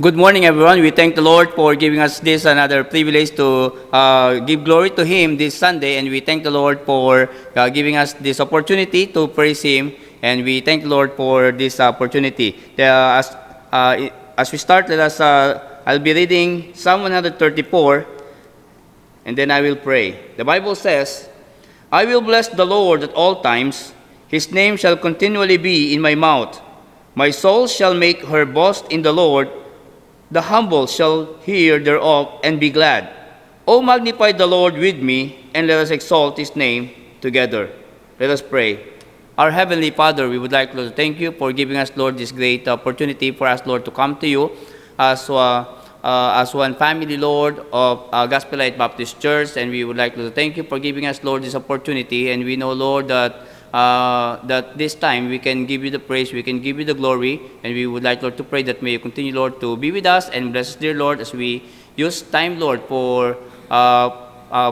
Good morning, everyone. We thank the Lord for giving us this another privilege to give glory to Him this Sunday, and we thank the Lord for giving us this opportunity to praise Him, and we thank the Lord for this opportunity. As we start, I'll be reading Psalm 134, and then I will pray. The Bible says, "I will bless the Lord at all times. His name shall continually be in my mouth. My soul shall make her boast in the Lord. The humble shall hear thereof and be glad. O magnify the Lord with me, and let us exalt His name together." Let us pray. Our Heavenly Father, we would like, Lord, to thank You for giving us, Lord, this great opportunity for us, Lord, to come to You as one family, Lord, of Gospel Light Baptist Church. And we would like, Lord, to thank You for giving us, Lord, this opportunity. And we know, Lord, that this time we can give You the praise, we can give You the glory, and we would like, Lord, to pray that may You continue, Lord, to be with us and bless us, dear Lord, as we use time, Lord, for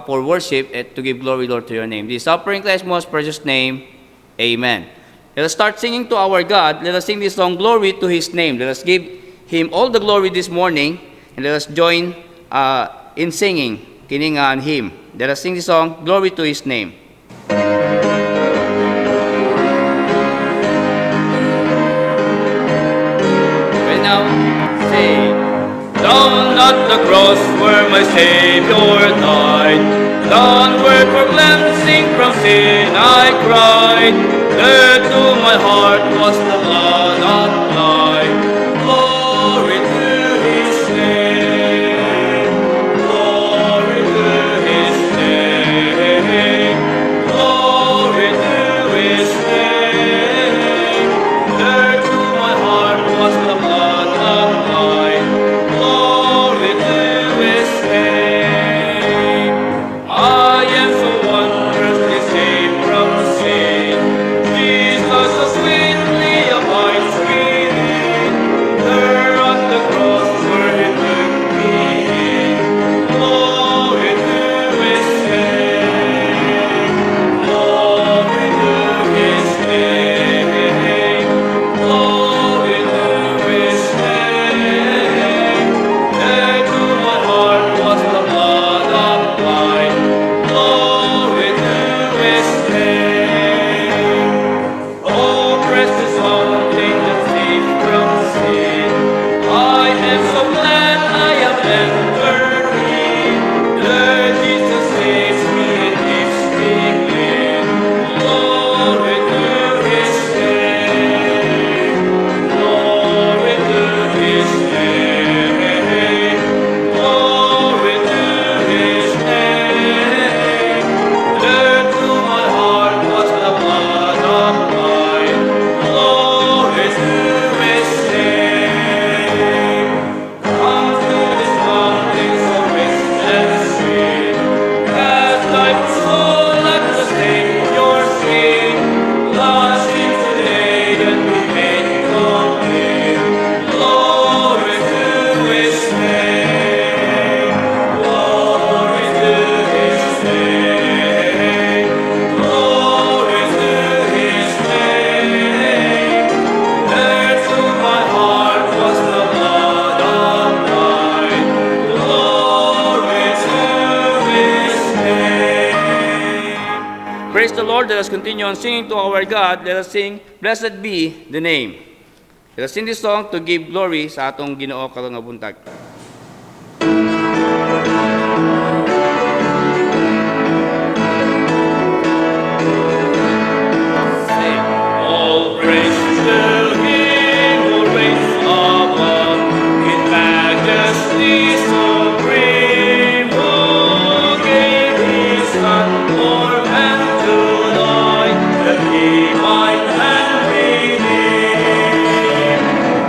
worship and to give glory, Lord, to Your name. This offering, Christ's most precious name, Amen. Let us start singing to our God. Let us sing this song, "Glory to His Name." Let us give Him all the glory this morning, and let us join in singing, kiningan Him. Let us sing this song, "Glory to His Name." Down at the cross where my Savior died, down where for cleansing from sin I cried, there to my heart was the blood applied. Glory to His name, glory to His name, glory to His name, there to my heart was the blood applied. I am so wondrously saved from sin. Jesus so sweetly abides within. There at the cross where He took me in. Glory to His name. Glory to His name. Glory to His name. There to my heart was the blood applied. Glory to His name. Oh, precious fountain that saves from sin, I am so glad I have entered in. There Jesus saves me and gives me clean. Glory to His name. Glory to His name. Glory to His name. There to my heart was the blood applied. Glory to His name. Come to this mountain so rich and sweet, as life soul let the Savior sing. Launch Him today and be made complete. Glory to His name. Glory to His name. Glory to His name. There to my heart was the blood applied. Glory to His name. Praise the Lord. Let us continue on singing to our God. Let us sing, "Blessed be the name." Let us sing this song to give glory sa atong Ginoo karong nga buntag. All praise to Him who reigns above, in majesty supreme, who gave His Son for man to die, that He might have redeemed.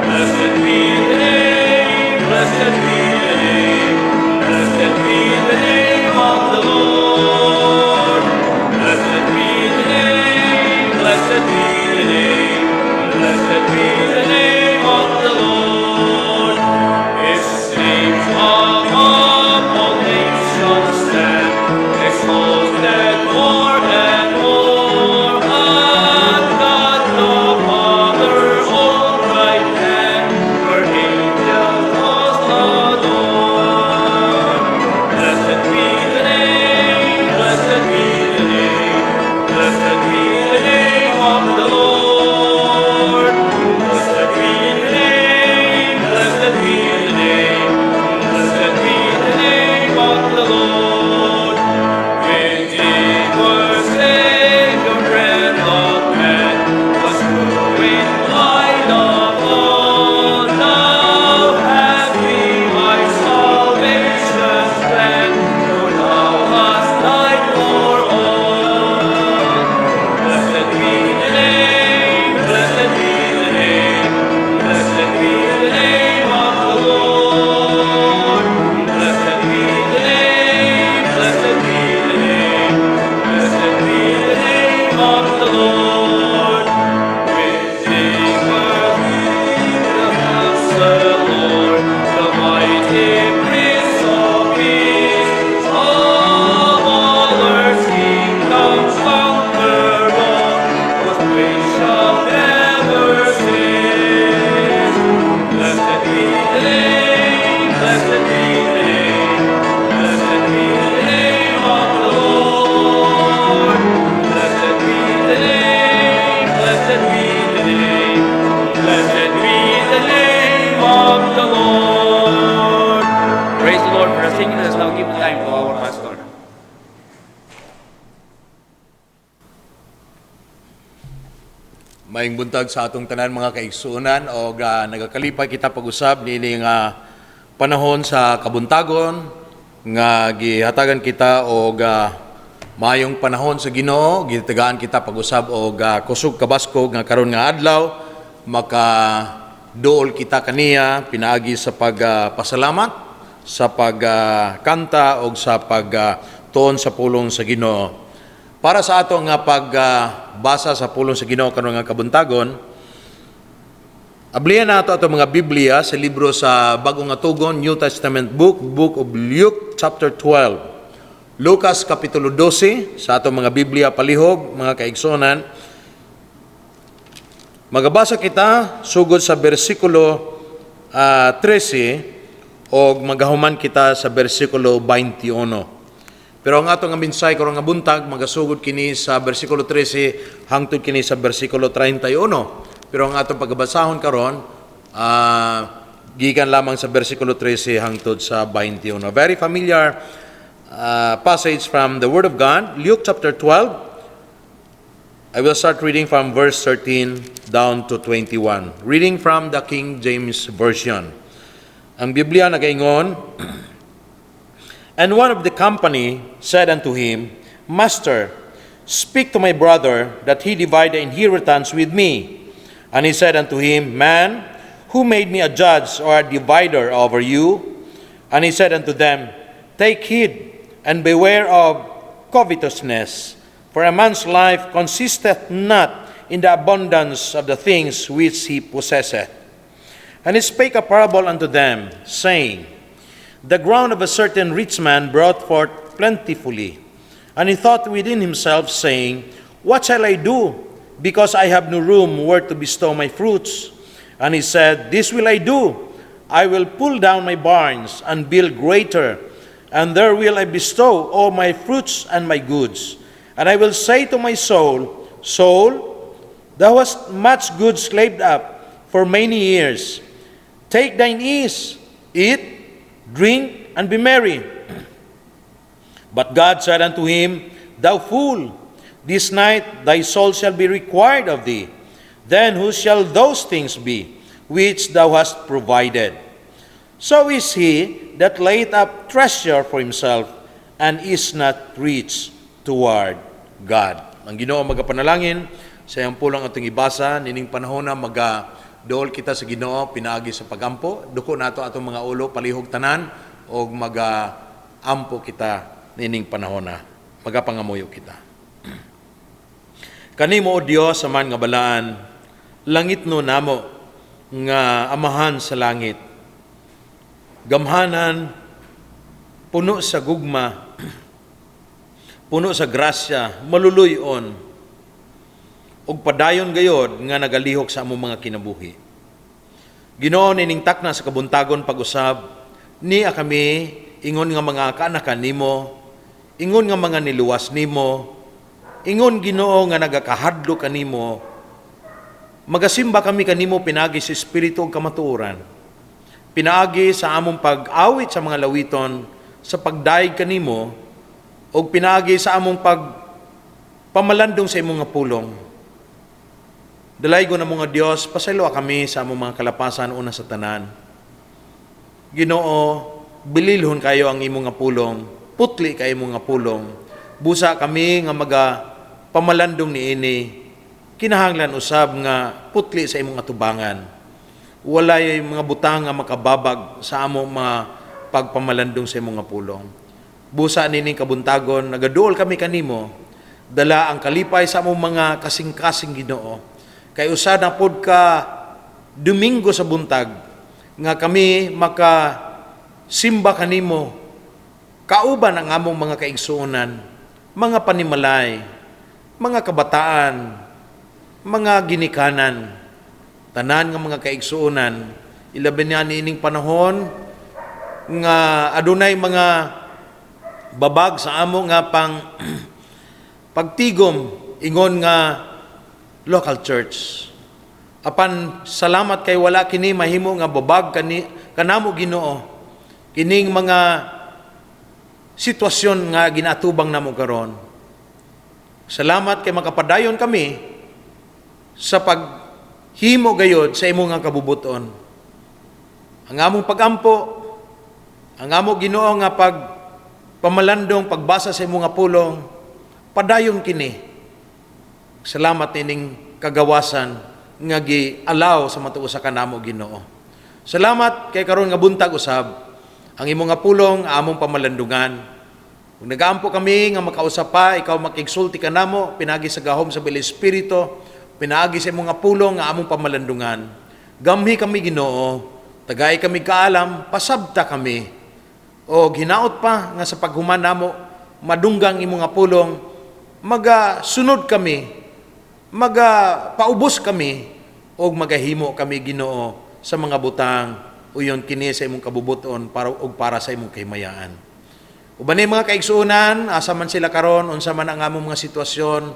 Blessed be the name, blessed be Maing buntag sa atong tanan mga kaigsuonan o nagakalipay kita pag-usab nini nga panahon sa kabuntagon nga gihatagan kita o mayong panahon sa Ginoo, gitagaan kita pag-usab o kusog kabaskog nga karon nga adlaw maka duol kita kaniya pinaagi sa pagpasalamat, sa pagkanta o sa pagtuon sa pulong sa Ginoo. Para sa ato nga pagbasa sa pulong sa Ginoo karon nga kabuntagon, ablihan nato ato mga Biblia sa libro sa Bagong nga Tugon, New Testament book, Book of Luke chapter 12. Lucas kapitulo 12 sa ato mga Biblia palihog, mga kaigsonan. Magabasa kita sugod sa bersikulo 13 o magahuman kita sa bersikulo 21. Pero ang atong minsay karon nga buntag magasugod kini sa bersikulo 13 hangtod kini sa bersikulo 31. Pero ang atong pagbasahon karon gikan lamang sa bersikulo 13 hangtod sa 21. Very familiar passage from the Word of God, Luke chapter 12. I will start reading from verse 13 down to 21. Reading from the King James Version. Ang Biblia nagaingon, "And one of the company said unto him, Master, speak to my brother that he divide the inheritance with me. And he said unto him, Man, who made me a judge or a divider over you? And he said unto them, Take heed and beware of covetousness, for a man's life consisteth not in the abundance of the things which he possesseth. And he spake a parable unto them, saying, The ground of a certain rich man brought forth plentifully. And he thought within himself, saying, What shall I do, because I have no room where to bestow my fruits? And he said, This will I do. I will pull down my barns and build greater, and there will I bestow all my fruits and my goods. And I will say to my soul, Soul, thou hast much goods laid up for many years. Take thine ease, eat, drink, and be merry. But God said unto him, Thou fool, this night thy soul shall be required of thee. Then whose shall those things be, which thou hast provided? So is he that layeth up treasure for himself, and is not rich toward God." Ang Ginoo magapanalangin, sa iyang pulang atong ibasa, nining panahon na dool kita sa Ginoo pinaagi sa pagampo, duko nato atong mga ulo palihog tanan og ampo kita nining panahon na magapangamuyo kita. Kanimo o Dios aman nga balaan, langit no namo nga amahan sa langit. Gamhanan puno sa gugma, puno sa grasya, maluluyon ug padayon gayod nga nagalihok sa among mga kinabuhi. Ginoo nining takna sa kabuntagon pag-usab, niya kami ingon nga mga kaanakan nimo, ingon nga mga niluwas nimo, ingon Ginoo nga nagakahadlo kanimo, magasimba kami kanimo pinagi sa espiritu ug kamatuoran, pinaagi sa among pag-awit sa mga lawiton, sa pagdaig kanimo, ug pinaagi sa among pamalandong sa imong nga pulong. Dalaygo na mga Dios, pasaylo kami sa among mga kalapasan una sa tanan. Ginoo, bililhon kayo ang imong nga pulong, putli kayo imong nga pulong. Busa kami nga pamalandong niini, kinahanglan usab nga putli sa imong atubangan. Walay mga butang nga makababag sa among mga pagpamalandong sa imong nga pulong. Busa nining kabuntagon, nagaduol kami kanimo, dala ang kalipay sa among mga kasing-kasing Ginoo. Kay usa na pod ka Domingo sa buntag nga kami simba kanimo, kauban ang among mga kaigsuonan, mga panimalay, mga kabataan, mga ginikanan, tanan nga mga kaigsuonan, ilabi na nining panahon nga adunay mga babag sa amo nga pagtigom ingon nga local church. Apan salamat kay wala kini mahimo nga babag kanamo Ginoo. Kining mga sitwasyon nga ginatubang namo karon. Salamat kay makapadayon kami sa paghimo gayod sa imong nga kabubuton. Ang among pagampo, ang among Ginoo nga pamalandong pagbasa sa imong nga pulong, padayon kini. Salamat nining kagawasan nga gialaw sa matuo sa kanamo Ginoo. Salamat kay karon nga buntag usab ang imong nga pulong among pamalandungan. Kung nagaampo kami nga makausap pa, ikaw makigsulti kanamo pinagi sa gahom sa Bili Espiritu, pinagi sa imong nga pulong nga among pamalandungan. Gamhi kami Ginoo, tagay kami kaalam, pasabta kami. O hinaot pa nga sa paghuman namo madunggang imong nga pulong, magasunod kami, magapaubos kami, o magahimo kami Ginoo sa mga butang uyon kini sa imong kabubuton para sa imong kahimayaan. Uban ni mga kaigsuonan, asa man sila karon, unsa man ang among mga sitwasyon,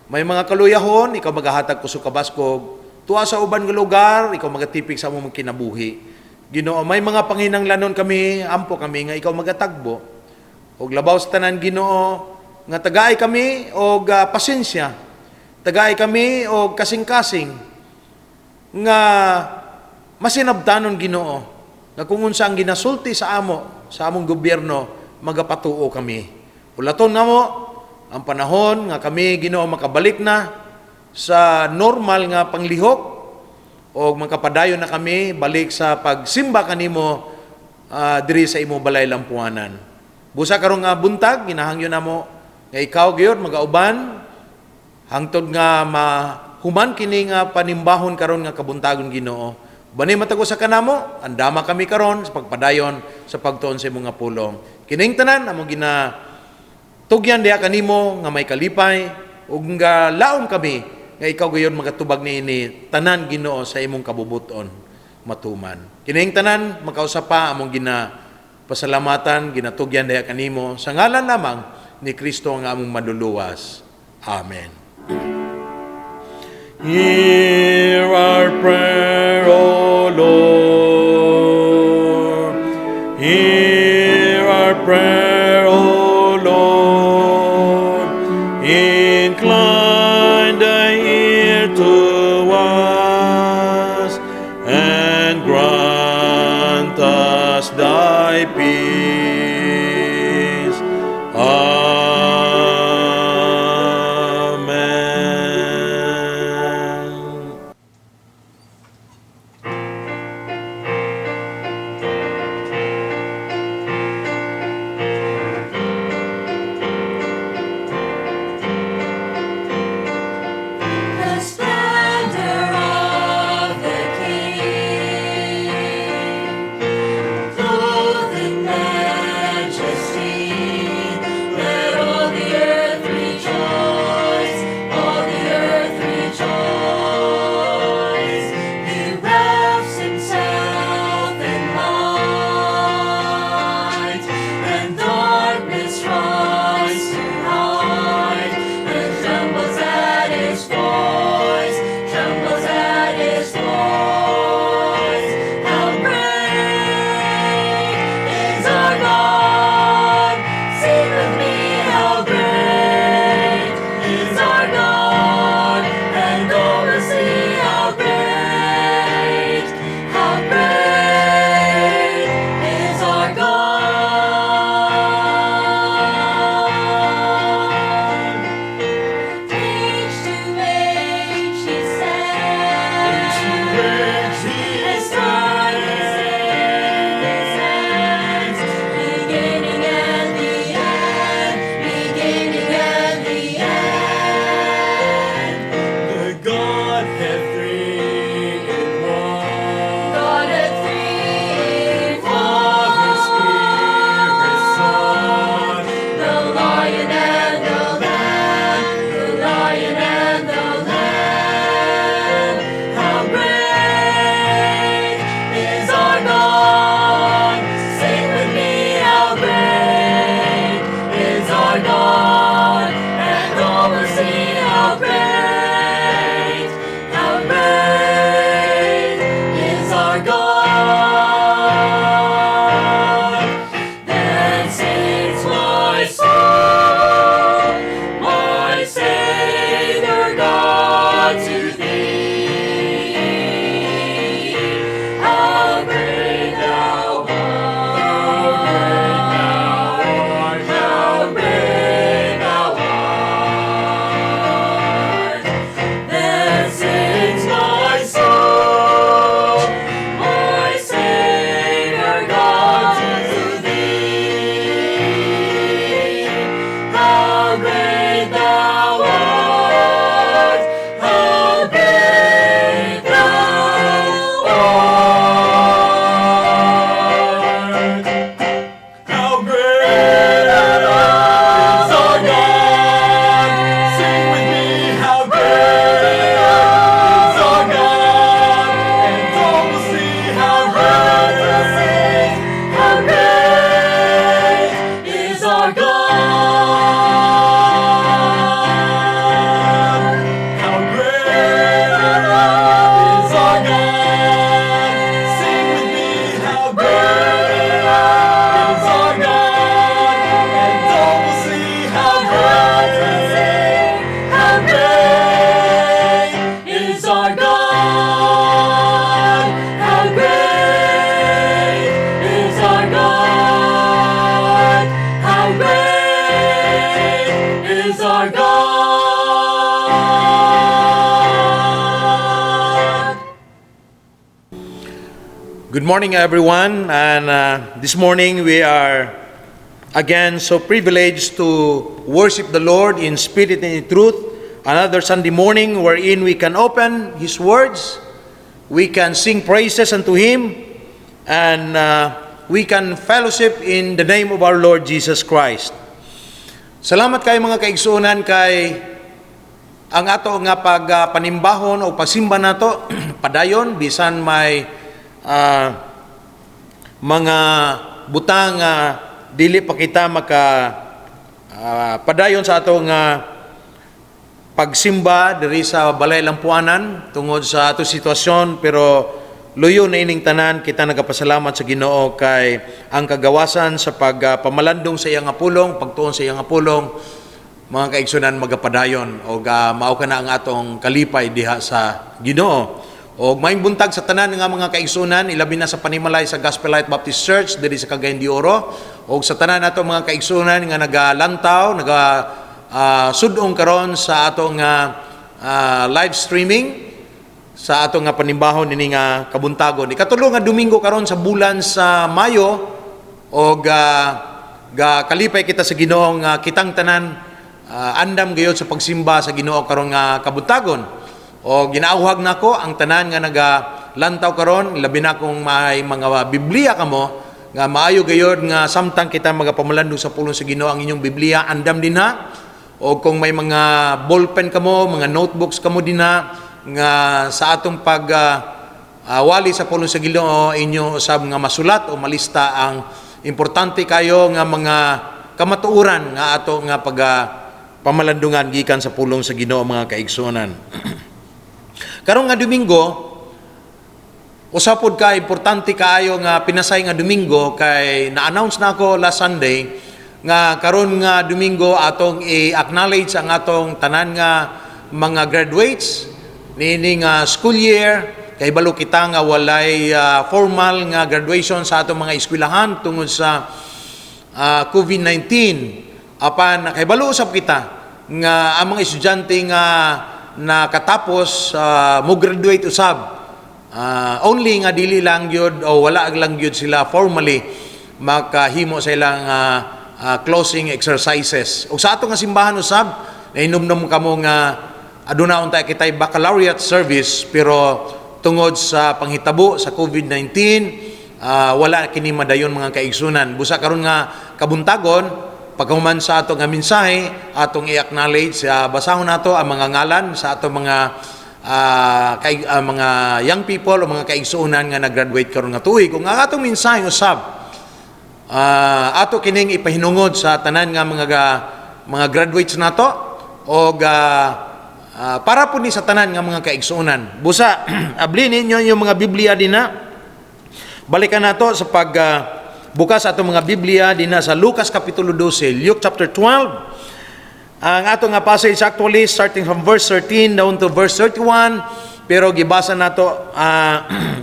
may mga kaluyahon, ikaw magahatag kusog kabaskog, tuwa sa uban nga lugar, ikaw magatipik sa among kinabuhi. Ginoo, may mga panginanglanon kami, ampo kami nga ikaw magatagbo. Og labaw sa tanan Ginoo, nga tagaay kami og pasensya. Tagaay kami og kasing-kasing nga masinabtanon Ginoo. Nga kung unsa ang ginasulti sa among gobyerno, magapatuo kami. Ulaton nga mo ang panahon nga kami Ginoo makabalik na sa normal nga panglihok o makapadayon na kami balik sa pagsimba kanimo diri sa imo balay lampuanan. Busa karon nga buntag ginahangyo namo nga ikaw gyud magauban hangtod nga mahuman kini nga panimbahon karon nga kabuntagon Ginoo. Bani matago sa kanamo, andama kami karon sa pagpadayon sa pagtuon sa imong nga pulong. Kining tanan amo tugyan diha kanimo nga may kalipay ug nga laom kami nga ikaw gayon magatubag niini tanan Ginoo sa imong kabubuton matuman. Kining tanan makausap pa among pasalamatan ginatugyan diha kanimo sa ngalan lamang ni Kristo nga among maduluwas. Amen. Hear our prayer, O Lord. Hear our prayer, O Lord. Incline thy ear to us and grant us thy peace. Amen. our God. Good morning, everyone. And this morning we are again so privileged to worship the Lord in spirit and in truth. Another Sunday morning wherein we can open His words, we can sing praises unto Him, and we can fellowship in the name of our Lord Jesus Christ. Salamat kayo mga kaigsunan kay ang ato nga pagpanimbahon o pagsimba nato padayon bisan may mga butang dili pa kita padayon sa atong pagsimba diri sa Balay Lampuanan tungod sa ato sitwasyon, pero luyo na ining tanan kita nagapasalamat sa Ginoo kay ang kagawasan sa pagpamalandong sa iyang pulong, pagtuon sa iyang pulong, mga kaigsunan magapadayon o mao ka na ang atong kalipay diha sa Ginoo. O maayong buntag sa tanan nga mga kaigsunan, ilabi na sa panimalay sa Gospel Light Baptist Church diri sa Cagayan de Oro, o sa tanan nato mga kaigsunan nga nagalantaw, sudong karon sa atong live streaming sa atong panimbahon ini nga kabuntagon. Ikatulo nga Domingo karon sa bulan sa Mayo, o kalipay kita sa Ginoo nga kitang tanan andam gayud sa pagsimba sa Ginoo karon nga kabuntagon. O ginauhag nako ang tanan nga nagalantaw karon, labi na kung may mga Biblia kamo nga maayo gayud nga samtang kita magapamalandong sa pulong sa Ginoo ang inyong Biblia andam din ha. O kung may mga ballpen kamo, mga notebooks kamo din ha, nga sa atong wali sa pulong sa Ginoo inyo usab nga masulat o malista ang importante kayo nga mga kamatuoran nga ato nga pamalandungan gikan sa pulong sa Ginoo mga kaigsunan. Karong nga Domingo, usapod ka importante kaayo nga pinasay nga Domingo kay na-announce na ako last Sunday nga karon nga Domingo atong i-acknowledge ang atong tanan nga mga graduates nining school year, kay balo kita nga walay formal nga graduation sa atong mga eskwelahan tungod sa COVID-19. Apan kay balo usab kita nga ang mga estudyante nga nakatapos mo graduate usab, only nga dili lang gyud o wala lang gyud sila formally makahimo sa ilang closing exercises. O sa ato nga simbahan usab nainomnom kamo nga aduna unta kitay baccalaureate service, pero tungod sa panghitabo sa COVID-19 wala kini madayon mga kaigsunan. Busa karon nga kabuntagon pagkahuman sa ato nga mensahe atong i-acknowledge, basahon nato ang mga ngalan sa ato mga young people o mga kaigsuonan nga nag-graduate karon nga tuig. Kung ang atong mensahe usab ato kining ipahinungod sa tanan nga mga graduates nato o para po ni sa tanan nga mga kaigsuonan. Busa abli ninyo yung mga Biblia din na balikan nato sa bukas ato mga Biblia din sa Lucas Kapitulo 12, Luke chapter 12. Ang ato nga passage actually starting from verse 13 down to verse 31, pero gibasa nato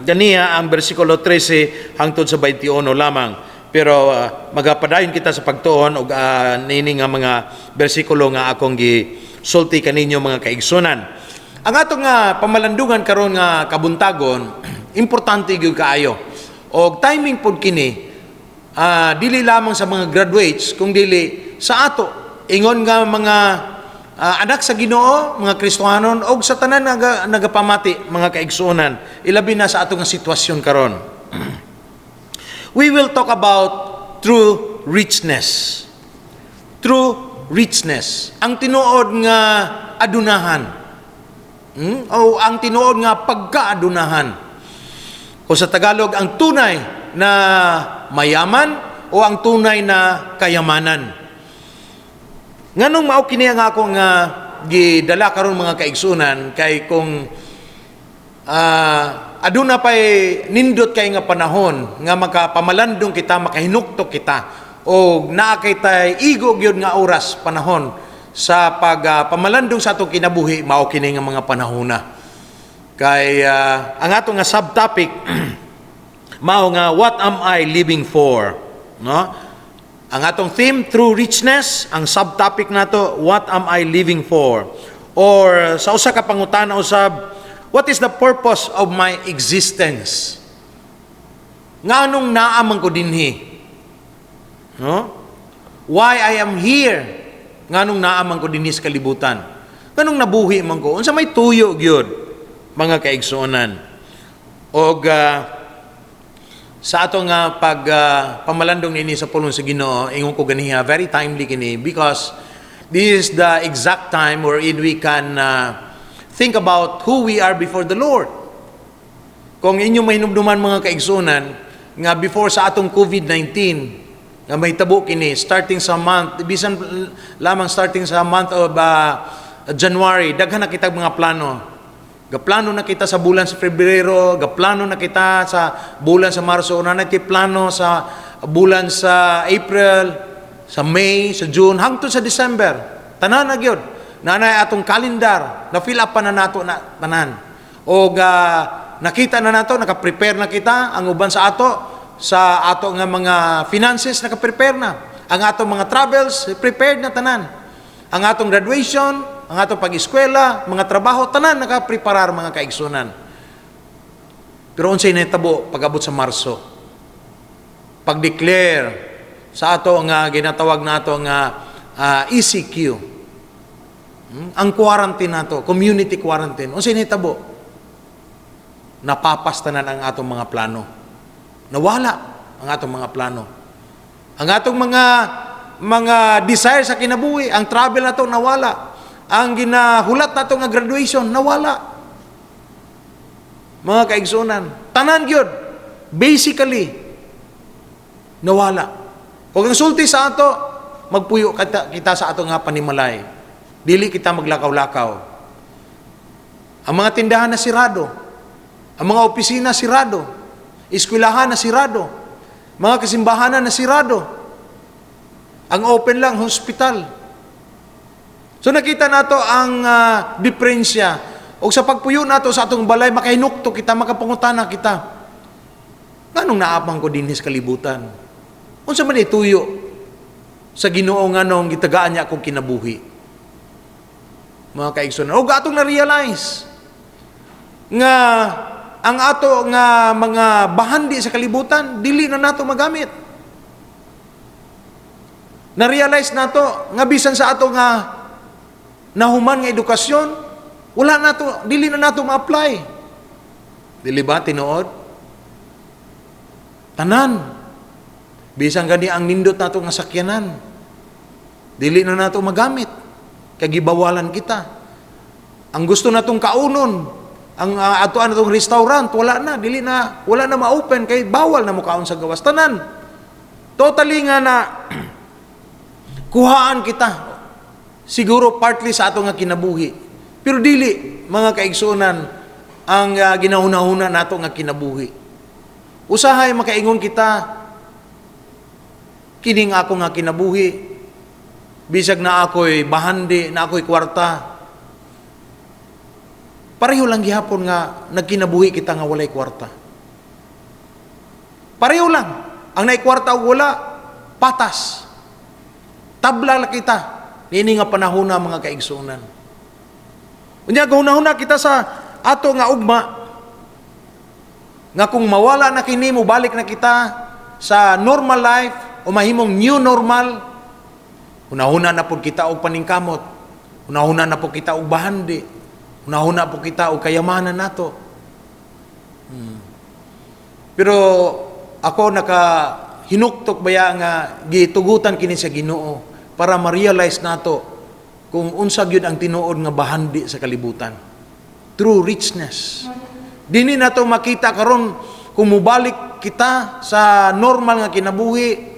ganiya ang bersikulo 13 hangtod sa 21 lamang. Pero magapadayon kita sa pagtuon og nini nga mga bersikulo nga akong gisulti kaninyo mga kaigsunan. Ang ato nga pamalandungan karon nga kabuntagon importante gyud kaayo. Og timing pud kini dili lamang sa mga graduates kung dili sa ato ingon nga mga anak sa Ginoo, mga Kristohanon og sa tanan nga nagapamati mga kaigsuonan, ilabi na sa ato nga sitwasyon karon. We will talk about true richness. True richness. Ang tinuod nga adunahan. O ang tinuod nga pagkaadunahan. O sa Tagalog, ang tunay na mayaman o ang tunay na kayamanan. Nganong mao kini ang akong gidala karon mga kaigsunan kay kung aduna pay nindot kay nga panahon nga makapamalandong kita, makahinuktok kita o naa kay tay igo gyud nga oras panahon sa pagpamalandong sa atong kinabuhi, mao kini nga mga panahona. Kay ang ato nga subtopic mao nga what am I living for, no? Ang atong theme, True Richness, ang subtopic nato, what am I living for? Or sa usa ka pangutana usab, what is the purpose of my existence? Nganong naamang ko dinhi? No? Why I am here? Nganong naamang ko dinhi sa kalibutan? Nganong nabuhi man ko? Unsa may tuyo gyud, mga kaigsuonan. Og sa ato nga pamalandong nini sa pulong sa Ginoo, ingon ko ganiha, very timely kini because this is the exact time wherein we can think about who we are before the Lord. Kung inyo mahinumduman mga kaigsuonan, nga before sa atong COVID-19, nga mahitabo kini, starting sa month, bisan lamang starting sa month of January, daghan na kitag mga plano. Gaplano na kita sa bulan sa Pebrero, gaplano na kita sa bulan sa Marso, na natin plano sa bulan sa April, sa May, sa June, hangtod sa December. Tanan na gyud. Nanay atong kalendar, na fill up pa na nato na tanan. O nakita na nato, naka-prepare na kita, ang uban sa ato nga mga finances, naka-prepare na. Ang atong mga travels, prepared na tanan. Ang atong graduation, ang atong pag-eskwela, mga trabaho, tanan naka-preparar mga kaigsunan. Pero unsay nahitabo pag-abot sa Marso? Pag-declare sa ato nga ginatawag nato nga ECQ. Ang quarantine nato, community quarantine. Unsay nahitabo? Napapastanan ang atong mga plano. Nawala ang atong mga plano. Ang atong mga desire sa kinabuhi, ang travel nato nawala. Ang ginahulat nato nga graduation nawala. Mga kaigsunan, tanan gyud basically nawala. Ug ang sulti sa ato, magpuyo kita sa ato nga panimalay. Dili kita maglakaw-lakaw. Ang mga tindahan na sirado, ang mga opisina sirado, eskwelahan na sirado, mga kasimbahanan na sirado. Ang open lang hospital. So nakita nato ang diferensya. O sa pagpuyo nato sa atong balay, makahinukto kita, makapangutana kita. Nganong naapang ko din sa kalibutan? Unsa man ituyo sa Ginoo nganong gitagaan niya akong kinabuhi? Mga kaigsunan. O atong na-realize nga ang ato nga mga bahandi sa kalibutan, dili na nato magamit. Na-realize nato nga bisan sa ato nga nahuman nga edukasyon, wala nato, dili na nato ma-apply. Dili ba tinuod? Tanan. Bisan gani ang nindot nato nga sakyanan, dili na nato magamit. Kagibawalan kita. Ang gusto natong kaunon, ang atuan natong restaurant, wala na, wala na ma-open kay bawal na mo kaon sa gawas. Tanan. Totally nga na kuhaan kita. Siguro partly sa ato nga kinabuhi. Pero dili, mga kaigsunan, ang ginahuna-huna nato nga kinabuhi. Usahay makaingon kita, kining ako nga kinabuhi, bisag na ako'y bahandi, na ako'y kwarta. Pareho lang gihapon nga nagkinabuhi kita nga walay kwarta. Pareho lang. Ang naikwarta o wala, patas. Tabla lang kita. Nini nga panahon na mga kaigsunan. Unya gahuna-huna kita sa ato nga ugma nga kung mawala na kini mo balik na kita sa normal life o mahimong new normal, hunahuna na po kita og paningkamot, hunahuna na po kita og bahandi, hunahuna po kita og kayamanan nato. Pero ako hinuktok baya nga gitugutan kini sa Ginoo para ma-realize nato kung unsa gyud ang tinuod nga bahandi sa kalibutan. True richness. Dini nato makita karon kung mubalik kita sa normal nga kinabuhi,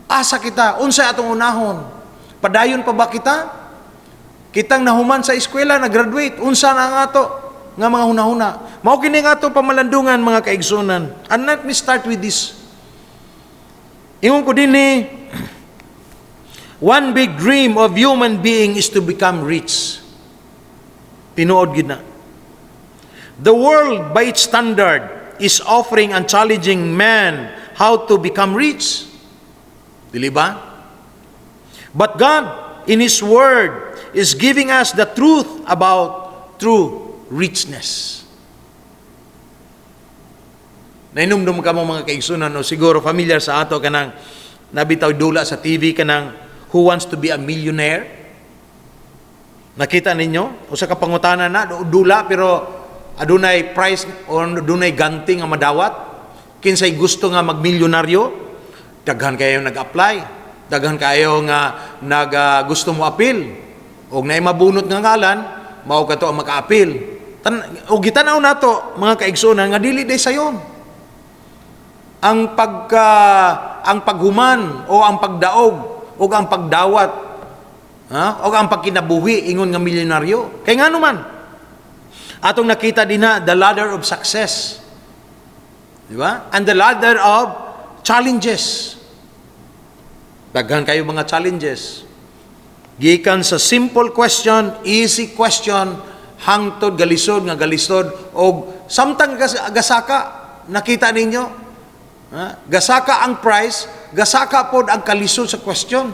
asa kita, unsa atong unahon? Padayon pa ba kita? Kitang nahuman sa eskwela, na-graduate, unsa na nga ato nga mga hunahuna? Mao kini nga ato pamalandungan mga kaigsunan. And let me start with this. Ingon ko dinhi, one big dream of human being is to become rich. Tinuod gid na. The world by its standard is offering and challenging man how to become rich. Dili ba? But God, in His Word, is giving us the truth about true richness. Nainumdum ka mo mga kaigsunan, o siguro familiar sa ato kanang nabitaw dula sa TV kanang Who Wants to be a Millionaire? Nakita ninyo? O sa kapangutana na, dula pero adunay price o adunay ganti nga madawat. Kinsay gusto nga magmilyonaryo, daghan kayo nag-apply. Daghan kayo nga gusto mo appeal. O na mabunot nga ngalan, mao ka to ang maka-appeal. O gitanaw na to, mga kaigsunan, nga dili day sayon. Ang paghuman o ang pagdaog o ang pagdawat o ang pagkinabuhi ingon nga milyonaryo. Kay nga naman, atong nakita din na the ladder of success. Di ba? And the ladder of challenges. Daghan kayo mga challenges. Gikan sa simple question, easy question, hangtod, galisod, o samtang gasaka, nakita ninyo? Gasaka ang price, gasaka pod ang kalisod sa question.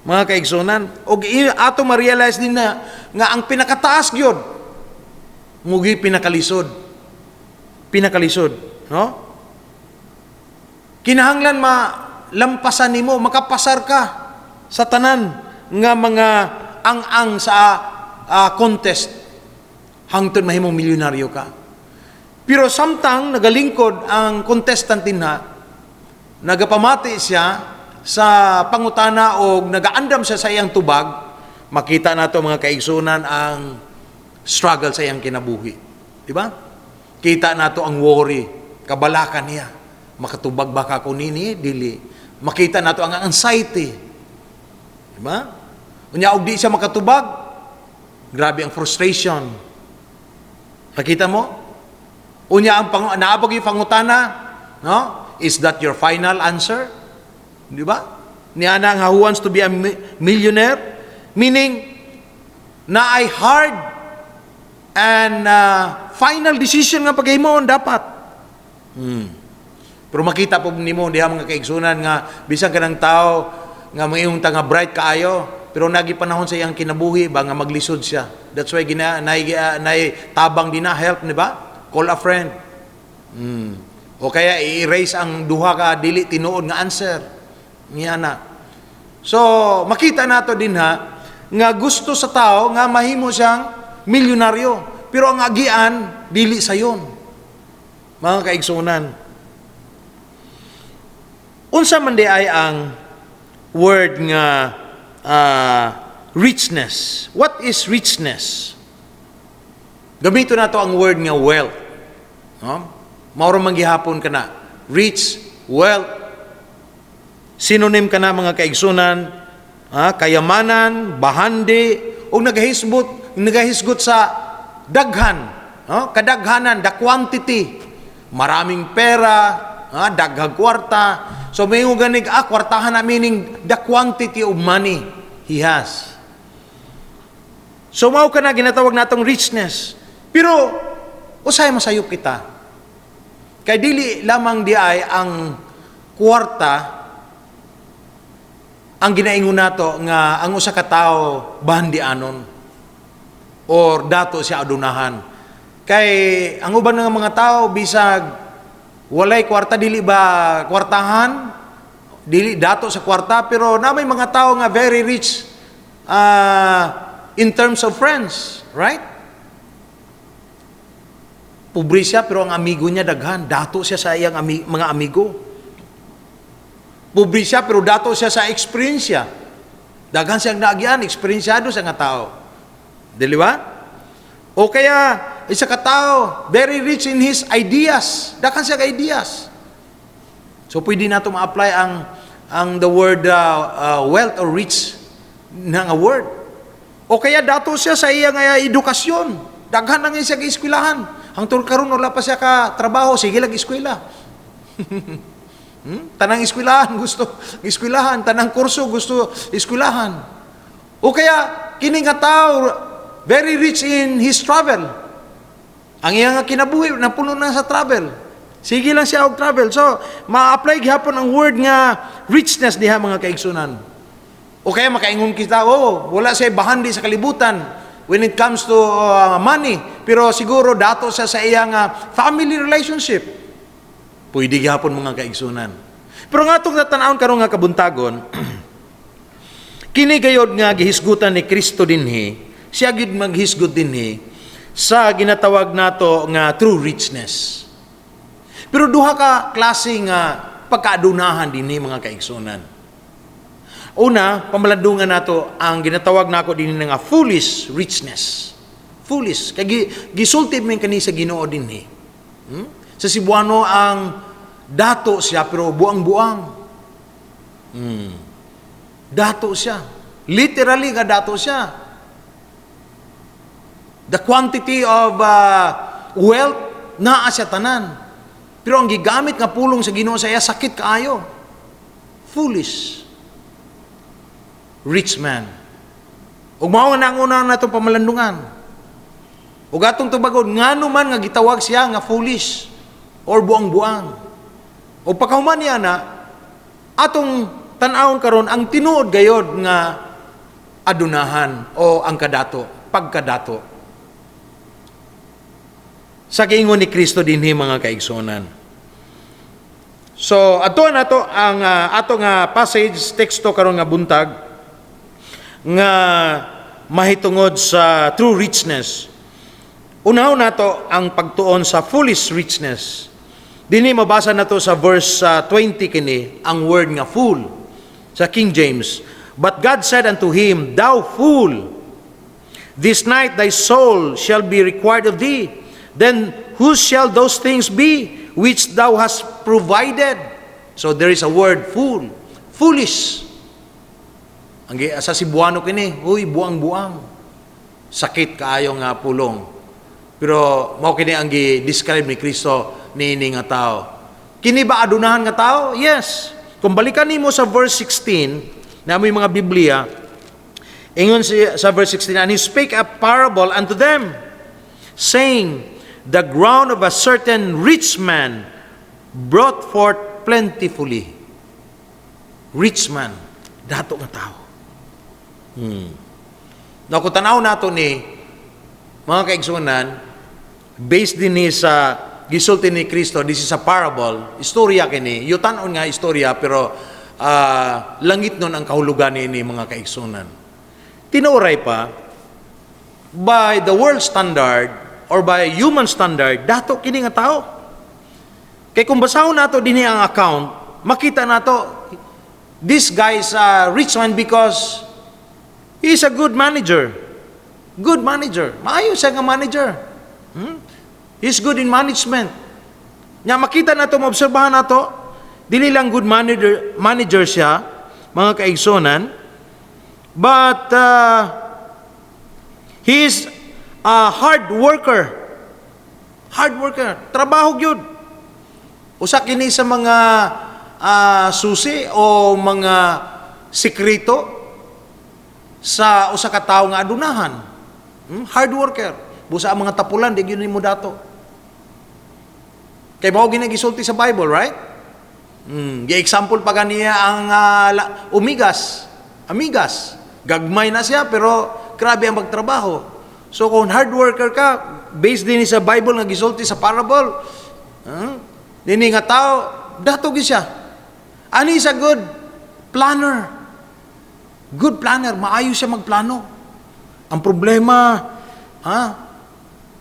Mga kaigsunan, o ato ma-realize din na, nga ang pinakataas gyud mugi pinakalisod. Pinakalisod. No? Kinahanglan lampasan nimo, makapasar ka sa tanan nga mga ang sa contest hangtod mahimong milyonaryo ka. Pero samtang nagalingkod ang contestant dinha, nagapamati siya sa pangutana o nagaandam siya sa iyang tubag, makita nato mga kaigsunan ang struggle sa iyang kinabuhi. Di ba? Kita nato ang worry, kabalakan niya. Makatubag ba ka kunini? Dili. Makita nato ang anxiety. Diba? Unya og di siya makatubag, grabe ang frustration. Nakita mo? Unya ang naabog yung pangutana, no? Is that your final answer? Di ba? Niya na nga who wants to be a millionaire? Meaning, na ay hard and final decision nga paghimon dapat. Pero makita po nimo diha mga kaigsunan nga bisan ka ng tao nga mayong nga bright kaayo pero nagi panahon sa iyang kinabuhi ba nga maglisod siya. That's why tabang din na help, di ba? Call a friend. O kaya i-erase ang duha ka dili tinuod nga answer. Niya na. So makita nato din nga gusto sa tao nga mahimo siyang milyonaryo pero ang agian dili sayon. Mga kaigsunan. Unsa man di ay ang word nga richness. What is richness? Gamito na to ang word nga wealth. No? Mauro man gihapon ka na. Rich, wealth. Synonym ka na mga kaigsunan, kayamanan, bahandi, o nagahisgot sa daghan. Kadaghanan, the quantity. Maraming pera, daghang kwarta. So may ganig kwartahan na meaning the quantity of money he has. So mao ka na ginatawag natong richness. Pero usay masayop kita. Kay dili lamang di ay ang kwarta ang ginaingon nato nga ang usa ka tawo bandianon or dato siya adunahan. Kay ang uban nga mga tao bisag walay kwarta, dili ba kwartahan? Dili dato sa kwarta, pero na may mga tao nga very rich in terms of friends, right? Pobre siya, pero ang amigo niya daghan. Dato siya sa iyang mga amigo. Pobre siya, pero dato siya sa experience. Daghan siyang naagyan, experienceado sa nga tao. Dili ba? O kaya, isa ka tao, very rich in his ideas. Dakan siya ka ideas. So, pwede na ito ma-apply ang the word wealth or rich na nga word. O kaya dato siya sa iyang edukasyon. Daghan na nga siya ka-eskwelahan. Hangtod karon wala pa siya ka trabaho, sige lang eskwela. Tanang eskwelahan gusto eskwelahan, tanang kurso gusto eskwelahan. O kaya, kini nga tao, very rich in his travel. Ang iyang kinabuhi, napuno na sa travel. Sige lang siya og travel. So, ma-apply gihapon ang word nga richness diha mga kaigsunan. O kaya makaingon kita, wala siya bahandi sa kalibutan when it comes to money. Pero siguro dato siya sa iyang family relationship. Pwede gihapon mga kaigsunan. Pero nga itong natanawon karon nga kabuntagon, kini gayod nga gihisgutan ni Kristo dinhi, siya gid maghisgot dinhi sa ginatawag nato nga true richness. Pero duha ka klase nga pagkaadunahan dinhi mga kaigsunan. Una, pamalandungan nato ang ginatawag nako dinhi nga foolish richness. Foolish kay gisulti man kani sa Ginoo dinhi. Sa Cebuano ang dato siya pero buang-buang. Dato siya. Literally nga dato siya. The quantity of wealth naa siya tanan. Pero ang gigamit nga pulong sa Ginoo sa iya sakit kaayo. Foolish. Rich man. Ug mao nga nanguna natong pamalandungan. Ug atong tubagon ngano man nga gitawag siya nga foolish or buang-buang. O pagkahuman niya na atong tan-awon karon ang tinuod gayod nga adunahan o ang kadato, pagkadato. Sa giingon ni Kristo dinhi mga kaigsunan. So, ato nato ang ato nga passage teksto karon nga buntag nga mahitungod sa true richness. Unaw nato ang pagtuon sa foolish richness. Dinhi mabasa nato sa verse 20 kini ang word nga fool sa King James. But God said unto him, Thou fool, this night thy soul shall be required of thee. Then whose shall those things be which thou hast provided? So there is a word, fool. Foolish. Ang sa Cebuano kini, buang-buang. Sakit kaayo nga pulong. Pero mao kini ang gi-describe ni Kristo niini nga tao. Kini ba adunahan nga tao? Yes. Kung balikan nimo sa verse 16, na may mga Biblia, ingon sa verse 16, and he spake a parable unto them, saying, the ground of a certain rich man brought forth plentifully. Rich man, dato nga tao. Now, kung tanaw nato ni mga kaigsunan, based din ni sa gisulti ni Kristo, this is a parable, istorya kini, yutanon nga istorya, pero langit nun ang kahulugan ni mga kaigsunan. Tinuray pa, by the world standard, or by human standard, dato kini nga tao. Kay kung basahon nato dinhi ang account, makita nato this guy is a rich man because he is a good manager. Good manager. Maayo siya nga manager. He's good in management. Nya makita nato, maobserbahan nato, dili lang good manager siya, mga kaigsonan, but he is a hard worker. Hard worker. Trabaho gyud. Usa kini sa mga susi o mga sikreto sa usa ka tawo nga adunahan. Hard worker. Busa ang mga tapulan di gyud nimo dato. Kay mao ginagisulti sa Bible, right? Gi-example pa ganiya ang amigas. Gagmay na siya pero grabe ang pagtrabaho. So kung hard worker ka, based din sa Bible nga gisulti sa parable, dini nga tao, dato gi siya. Ani is a good planner. Good planner, maayo siya magplano. Ang problema,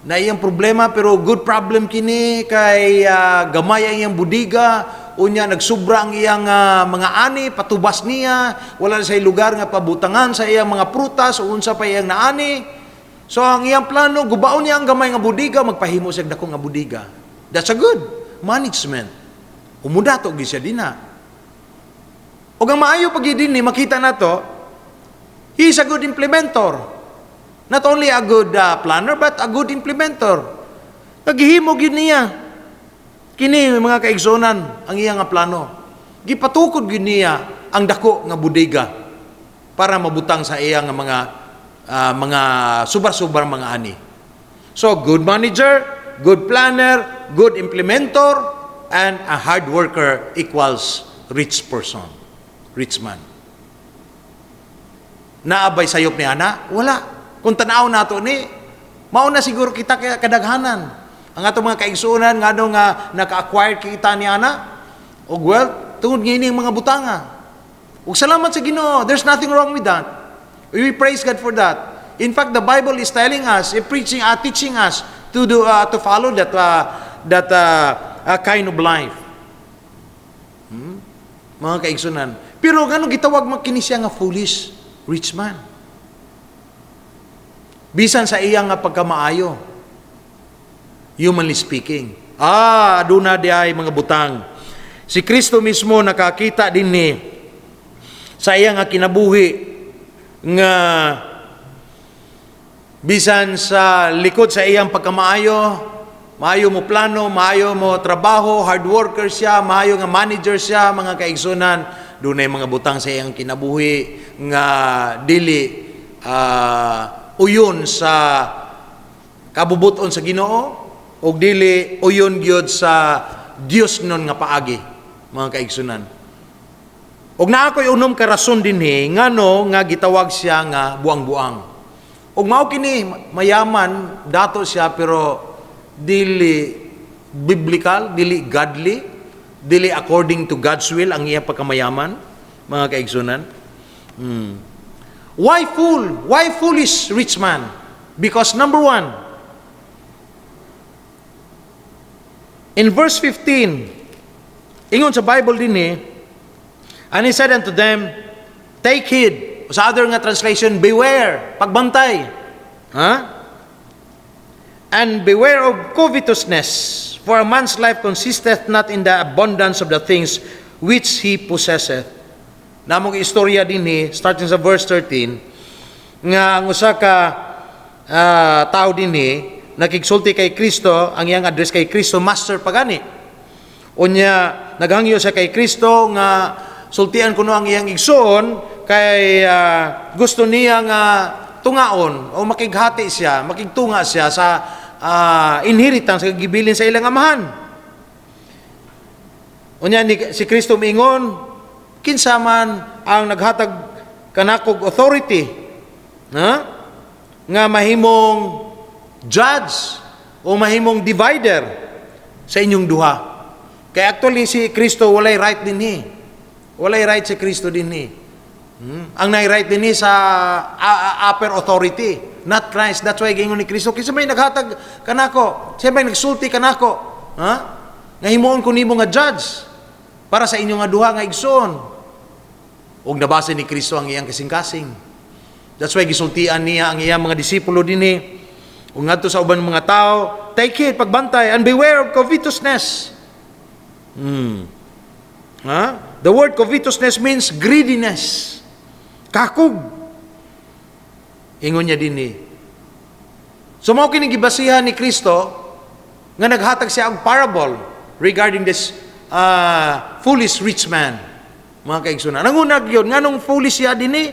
na iyang problema pero good problem kini kay gamay ang iyang budiga, unya nagsubra ang iyang mga ani, patubas niya, wala na sa lugar nga pabutangan sa iyang mga prutas o unsa pa iyang naani. So ang iyang plano, gubaon niya ang gamay nga budiga, magpahimo siya dako nga budiga. That's a good management. Umudato gi siya dina. O ang maayo pag dinhi makita nato, he is a good implementer. Not only a good planner, but a good implementer. Naghihimo gid niya. Kini mga kaigsonan ang iyang plano. Gipatukod gid niya ang dako nga budiga para mabutang sa iyang mga subar-subar mga ani. So, good manager, good planner, good implementer, and a hard worker equals rich person, rich man. Naabay sayop ni ana? Wala. Kung tanaw nato ni, mauna siguro kita kadaghanan. Ang ato mga kaigsunan nga nga naka-acquire kita ni ana og wealth tungod ngini mga butanga. Ug salamat sa Ginoo. There's nothing wrong with that. We praise God for that. In fact, the Bible is telling us, teaching us to follow that kind of life. Mga kaigsunan. Pero gano gitawag makini siya nga foolish rich man? Bisan sa iyang nga pagkamaayo, humanly speaking. Aduna di ay mga butang. Si Kristo mismo nakakita din ni sa iyang nga kinabuhi nga bisan sa likod sa iyang pagkamaayo, maayo mo plano, maayo mo trabaho, hard worker siya, maayo nga manager siya, mga kaigsunan, dunay mga butang sa iyang kinabuhi nga dili uyon sa kabubuton sa Ginoo ug dili uyon gyud sa Dios nun nga paagi, mga kaigsunan. Ug naa ko'y unom ka rason dinhi ngano nga gitawag siya nga buang-buang. Ug mao kini mayaman dato siya pero dili biblical, dili godly, dili according to God's will ang iya pagkamayaman, mga kaigsunan. Why fool? Why foolish rich man? Because number one, in verse 15, ingon sa Bible din and he said unto them, take heed. Sa other nga translation, beware, pagbantay. And beware of covetousness, for a man's life consisteth not in the abundance of the things which he possesseth. Namong istorya din starting sa verse 13, nga ang usa ka tao din nakigsulti kay Kristo, ang iyang address kay Kristo, Master pagani. Unya, naghangyo siya kay Kristo nga sultian kuno ang iyang igsoon kay gusto niya nga tungaon o makighati siya, makigtunga siya sa inheritance sa gibilin sa ilang amahan. Unya si Kristo miingon, kinsa man ang naghatag kanakog authority nga mahimong judge o mahimong divider sa inyong duha. Kaya actually si Kristo walay right dinhi. Walay right si Kristo dinhi. Ang nai-right din sa upper authority, not Christ. That's why gingon ni Kristo, kinsa may naghatag kanako, siya may nagsulti kanako, nga himuon ko nimo nga judge para sa inyo nga duha nga igsoon. Ug nabasa ni Kristo ang iyang kasing-kasing. That's why gisultian niya ang iyang mga disipulo dinhi. Ug ngadto sa uban mga tao, take heed, pagbantay, and beware of covetousness. The word covetousness means greediness. Kakog. Ingon niya din So mao kini gibasihan ni Kristo nga naghatag siya og parable regarding this foolish rich man. Mga kaigsunan. Nangunag yun, nganong foolish siya din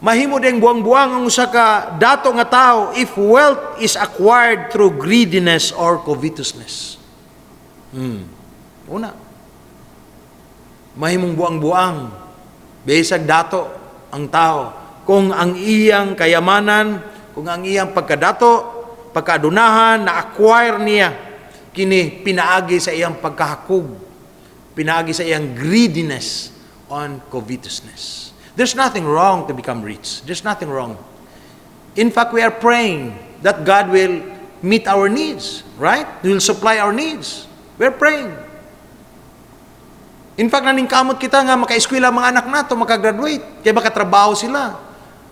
mahimo ding buang-buang ang usa ka dato nga tao if wealth is acquired through greediness or covetousness. Una, mahimong buang-buang bisag dato ang tao kung ang iyang kayamanan, kung ang iyang pagkadato, pagkaadunahan na-acquire niya kini pinaagi sa iyang pagkahakog, pinaagi sa iyang greediness on covetousness. There's nothing wrong to become rich. There's nothing wrong. In fact, we are praying that God will meet our needs, right? He will supply our needs. We're praying. In fact, naningkamot kita nga maka-eskwela mga anak nato, maka-graduate, kaya makatrabaho sila.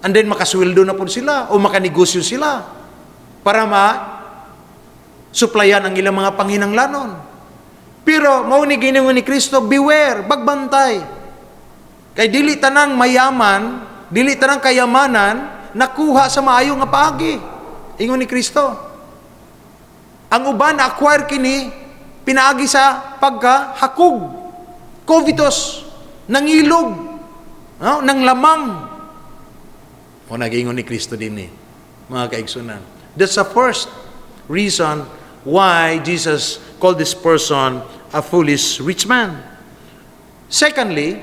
And then makasweldo na po sila o makanegosyo sila para supplyan ang ilang mga panghinanglanon. Pero mao ni giningon ni Kristo, beware, bagbantay. Kay dili tanang mayaman, dili tanang kayamanan nakuha sa maayo nga paagi. Ingon ni Kristo. Ang uban acquire kini pinaagi sa pagkahakog. Covetous, nangilog, nang lamang. O nagingon ni Kristo din mga kaigsunan. That's the first reason why Jesus call this person a foolish rich man. Secondly,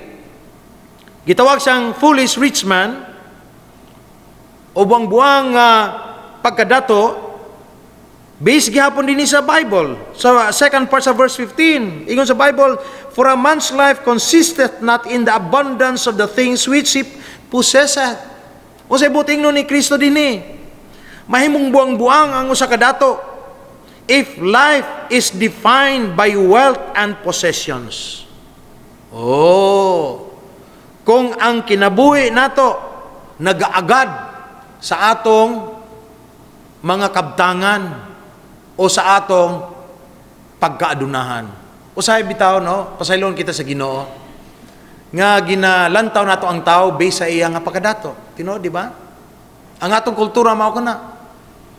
gitawag siyang foolish rich man o buang-buang pagkadato based gihapon din sa Bible. Sa second part sa verse 15, ingon sa Bible, for a man's life consisteth not in the abundance of the things which he possesseth. O sa buting no ni Kristo dinhi, mahimong buang-buang ang usa ka dato if life is defined by wealth and possessions. Oh, kung ang kinabuhi nato nagaagad sa atong mga kabtangan o sa atong pagkaadunahan. Usahay bitaw, no? Pasaylon kita sa Ginoo nga ginalantaw nato ang tao based sa iya nga pagkadato. Tino, di ba? Ang atong kultura mao kana.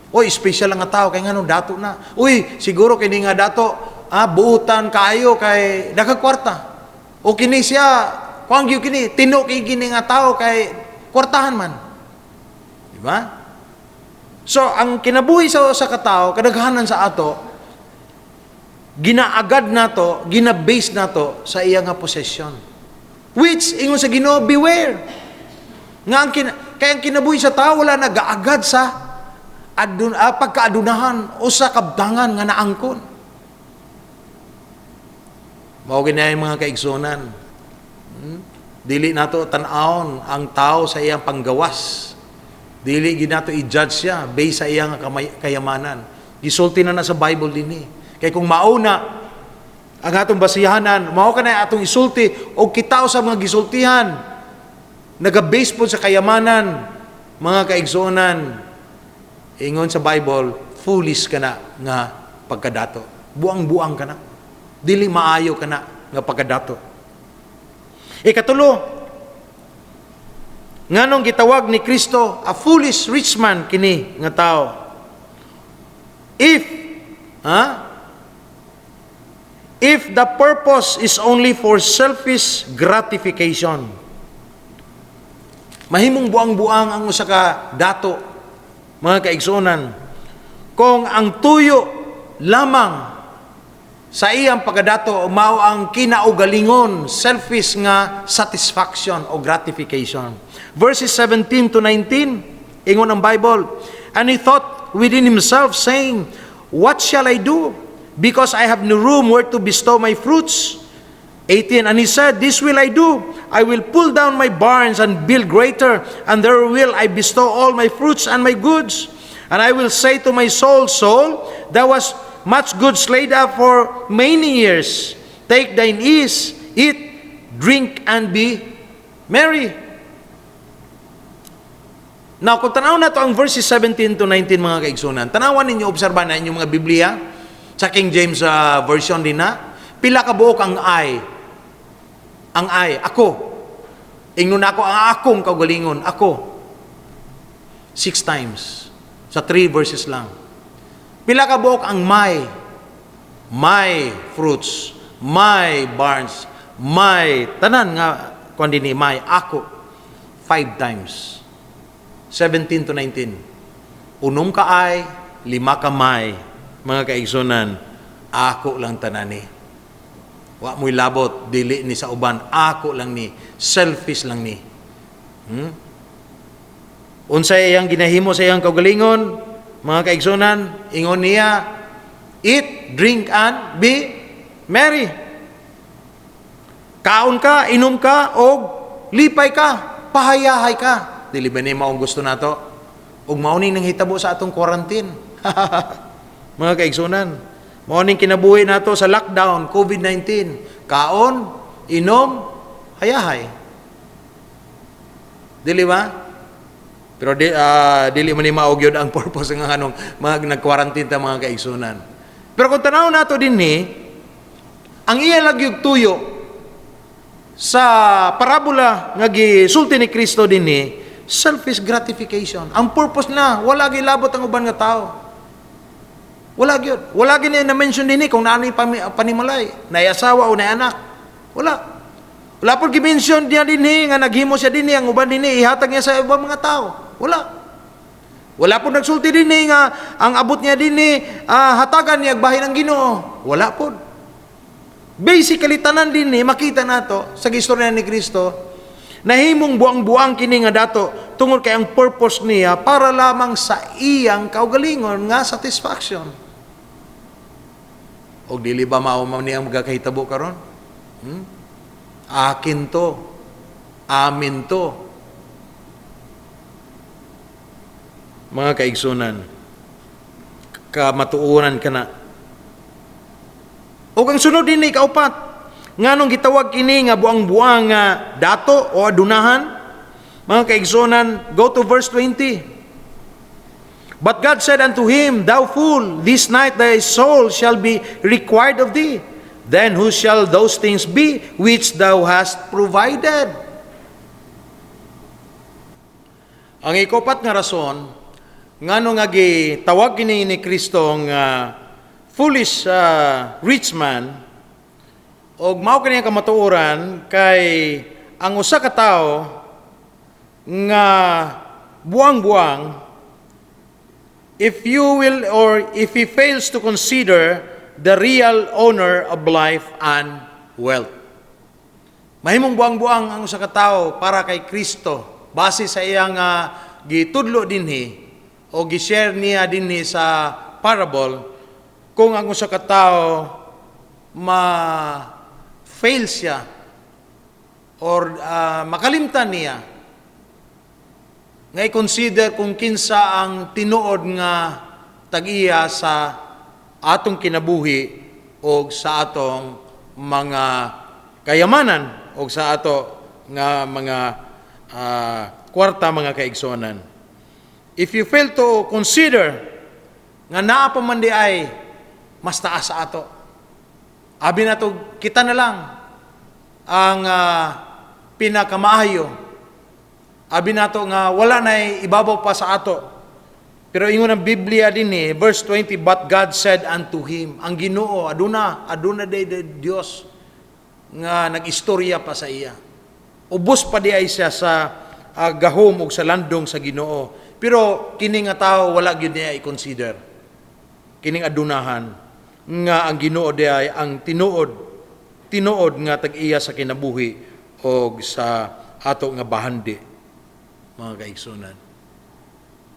Oy, special ang nga tao kay ngano dato na. Uy, siguro kini nga dato, buutan kaayo kay nakakwarta. O kini siya, kuang gyud kini, tino kay gini nga tao kay kwartahan man. Di ba? So, ang kinabuhi sa katao, kadaghanan sa ato, ginaagad nato, ginabase nato sa iya nga possession. Which, ingon sa Ginoo, beware. Nga kaya ang kinabuhi sa tao, wala nagaagad sa pagkaadunahan o sa kabdangan nga naangkon. Mao ginay mga kaigsunan. Dili nato tan-awon ang tao sa iyang panggawas. Dili ginato i-judge siya based sa iyang kayamanan. Gisulti na sa Bible dinhi. Kay kung mauna ang atong basihanan, mao kanay atong isulti o kita sa mga gisultihan naga-base po sa kayamanan, mga kaigsunan. Ingon sa Bible, foolish ka na nga pagkadato. Buang-buang ka na. Dili maayo ka na nga pagkadato. Ikatulo, nganong gitawag ni Kristo a foolish rich man kini nga tao. If the purpose is only for selfish gratification, mahimong buang-buang ang usa ka dato, mga kaigsunan, kung ang tuyo lamang sa iyang pagkadato mao ang kinaugalingon, selfish nga satisfaction o gratification. Verses 17 to 19, ingon ang Bible, and he thought within himself, saying, what shall I do? Because I have no room where to bestow my fruits. 18, and he said, this will I do. I will pull down my barns and build greater, and there will I bestow all my fruits and my goods. And I will say to my soul, soul, thou hast much goods laid up for many years. Take thine ease, eat, drink, and be merry. Now, kung tanaw na to ang verses 17 to 19, mga kaigsunan, tanawan ninyo, obserbahan na inyong mga Biblia, sa King James version din na, pila ka buok ang I. Ang I, ako. Ingnon ako, ang akong kaugalingon, ako. 6 times. Sa 3 verses lang. Pila ka buok ang my fruits, my barns, my, tanan nga, kung din ni my, ako. 5 times. 17 to 19. Unom ka I, 5 ka my. Mga kaigsunan, ako lang tanani. Wa mo'y labot, dili ni sa uban, ako lang ni, selfish lang ni. Unsay iyang ginahimo sa iyang kaugalingon, mga kaigsunan, ingon niya, eat, drink, and be merry. Kaon ka, inom ka, o lipay ka, pahayahay ka. Dili ba ni maong gusto nato? Og mauning nang hitabo sa atong quarantine. Mga kaigsunan, mauning kinabuhi nato sa lockdown, COVID-19. Kaon, inom, hayahay. Dili ba? Pero dili man ni maog yun ang purpose ng anong nag-quarantine ta, mga kaigsunan. Pero kung tanaw nato dinhi, ang iya lagyog tuyo sa parabola nga gisulti ni Kristo dinhi, selfish gratification. Ang purpose na wala gilabot ang uban nga tao. Wala gyud. Wala gyud na mention dinhi kung naanoy panimalay, nay asawa o nay anak. Wala. Wala po gi-mention niya dinhi nga naghimo siya dinhi ang uban dinhi ihatag niya sa ubang mga tao. Wala. Wala po nagsulti din nga ang abot niya din hatagan niya bahin ng Ginoo. Wala po. Basically tanan din makita nato sa istorya ni Kristo nahimong buang-buang kini nga dato tungod kay ang purpose niya para lamang sa iyang kaugalingon nga satisfaction. Og dili ba mao man niya magakahitabo karon? Akin to. Amin to. Mga kaigsunan, kamatuuran ka na. O ang sunod din kaupat, nganong gitawag kini nga buang-buang nga dato o adunahan, mga kaigsunan, go to verse 20. But God said unto him, Thou fool, this night thy soul shall be required of thee. Then who shall those things be which thou hast provided? Ang ikopat nga rason, ngano nga gitawag kini ni Kristo nga foolish rich man, og mao kini kamatuoran kay ang usa ka tawo nga buang-buang, if you will or if he fails to consider the real owner of life and wealth. Mahimong buang-buang ang usa ka tawo para kay Kristo base sa iyang gitudlo dinhi o gi-share niya dinhi sa parable. Kung ang usa ka tawo ma-fail siya or makalimtan niya nga i-consider kung kinsa ang tinuod nga tag-iya sa atong kinabuhi o sa atong mga kayamanan o sa ato nga mga kwarta, mga kaigsonan. If you fail to consider nga naa pa man di ay mas taas sa ato, abi na to kita na lang ang pinakamaayo, abi na to nga wala na ibabaw pa sa ato. Pero ingon ang Biblia din verse 20, But God said unto him, ang Ginoo, aduna day Dios nga nag-istorya pa sa iya. Ubos pa di ay siya sa gahom ug sa landong sa Ginoo. Pero kining nga tao wala gyud niya i-consider. Kining adunahan nga ang Ginoo di ay ang tinuod nga tag-iya sa kinabuhi og sa ato nga bahandi, mga kaigsunan.